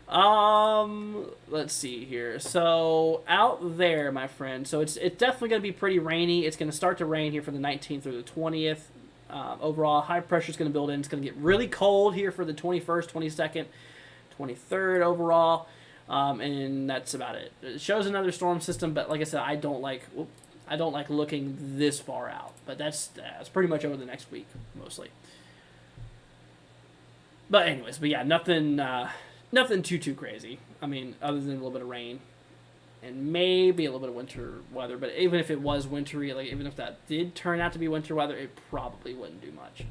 Let's see here. So out there, my friend. So it's definitely going to be pretty rainy. It's going to start to rain here for the 19th through the 20th. Overall, high pressure is going to build in. It's going to get really cold here for the 21st, 22nd, 23rd overall. And that's about it. It shows another storm system, but like I said, I don't like looking this far out. But that's pretty much over the next week mostly. But anyways, yeah, nothing too crazy. I mean, other than a little bit of rain and maybe a little bit of winter weather. But even if it was wintry, like even if that did turn out to be winter weather, it probably wouldn't do much.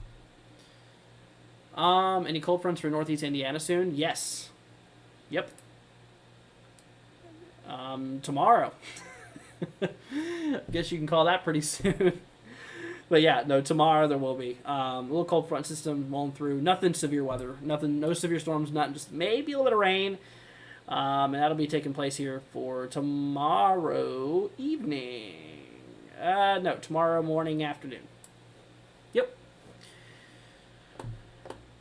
Any cold fronts for Northeast Indiana soon? Yes. Yep. Tomorrow. I guess you can call that pretty soon. But yeah, no, tomorrow there will be a little cold front system rolling through. Nothing severe weather. No severe storms. Not just maybe a little bit of rain. And that'll be taking place here for tomorrow evening. No, tomorrow morning, afternoon. Yep.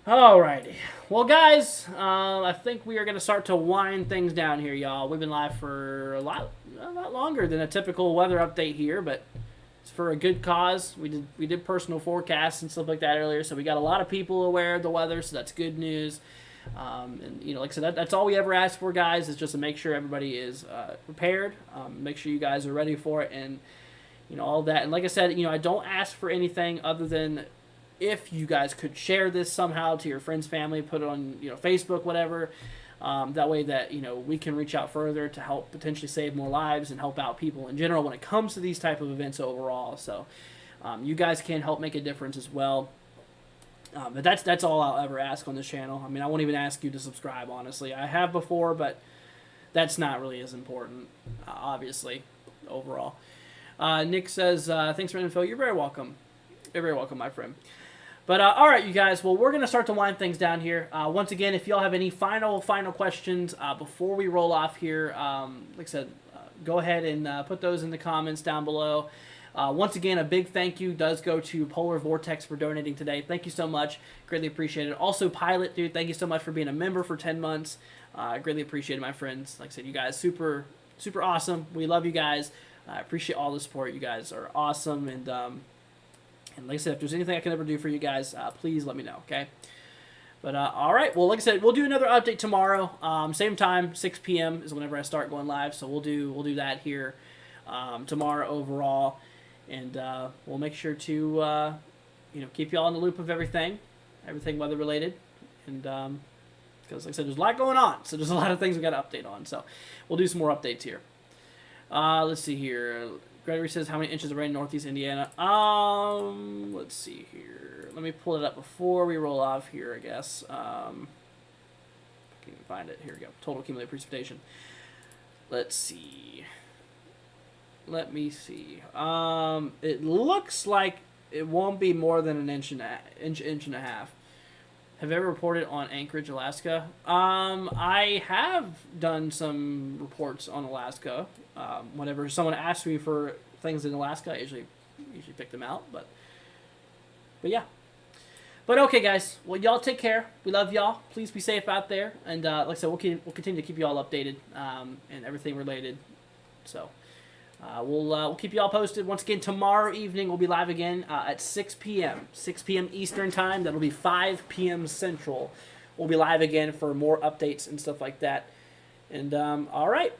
Alrighty. Well, guys, I think we are going to start to wind things down here, y'all. We've been live for a lot longer than a typical weather update here, but it's for a good cause. We did personal forecasts and stuff like that earlier, so we got a lot of people aware of the weather, so that's good news. And like I said, that's all we ever ask for, guys, is just to make sure everybody is prepared, make sure you guys are ready for it, and all that. And like I said, I don't ask for anything other than if you guys could share this somehow to your friends, family, put it on Facebook, whatever. That way that we can reach out further to help potentially save more lives and help out people in general when it comes to these type of events overall. So you guys can help make a difference as well. But that's all I'll ever ask on this channel. I mean, I won't even ask you to subscribe, honestly. I have before, but that's not really as important, obviously, overall. Nick says, thanks for the info. You're very welcome. You're very welcome, my friend. But, all right, you guys. Well, we're going to start to wind things down here. Once again, if y'all have any final questions before we roll off here, like I said, go ahead and put those in the comments down below. Once again, a big thank you does go to Polar Vortex for donating today. Thank you so much. Greatly appreciate it. Also, Pilot, dude, thank you so much for being a member for 10 months. Greatly appreciate it, my friends. Like I said, you guys super awesome. We love you guys. I appreciate all the support. You guys are awesome. And like I said, if there's anything I can ever do for you guys, please let me know, okay? But, all right. Well, like I said, we'll do another update tomorrow. Same time, 6 p.m. is whenever I start going live. So we'll do that here tomorrow overall. And we'll make sure to, keep you all in the loop of everything weather related. And because, like I said, there's a lot going on. So there's a lot of things we got to update on. So we'll do some more updates here. Let's see here. Gregory says, how many inches of rain in Northeast Indiana? Let's see here. Let me pull it up before we roll off here, I guess. I can't even find it. Here we go. Total cumulative precipitation. Let's see. Let me see. It looks like it won't be more than an inch and a half. Have you ever reported on Anchorage, Alaska? I have done some reports on Alaska. Whenever someone asks me for things in Alaska, I usually pick them out. But yeah. But okay, guys. Well, y'all take care. We love y'all. Please be safe out there. And like I said, we'll continue to keep you all updated and everything related. So. We'll keep you all posted. Once again, tomorrow evening we'll be live again at 6 p.m. 6 p.m. Eastern Time. That'll be 5 p.m. Central. We'll be live again for more updates and stuff like that. And, all right.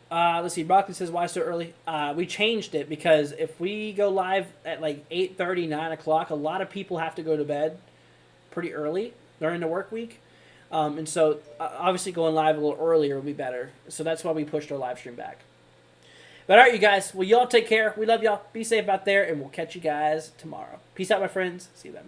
Let's see. Broccoli says, why so early? We changed it because if we go live at like 8:30, 9 o'clock, a lot of people have to go to bed pretty early during the work week. And so, obviously, going live a little earlier would be better. So that's why we pushed our live stream back. But all right, you guys. Well, y'all take care. We love y'all. Be safe out there, and we'll catch you guys tomorrow. Peace out, my friends. See you then.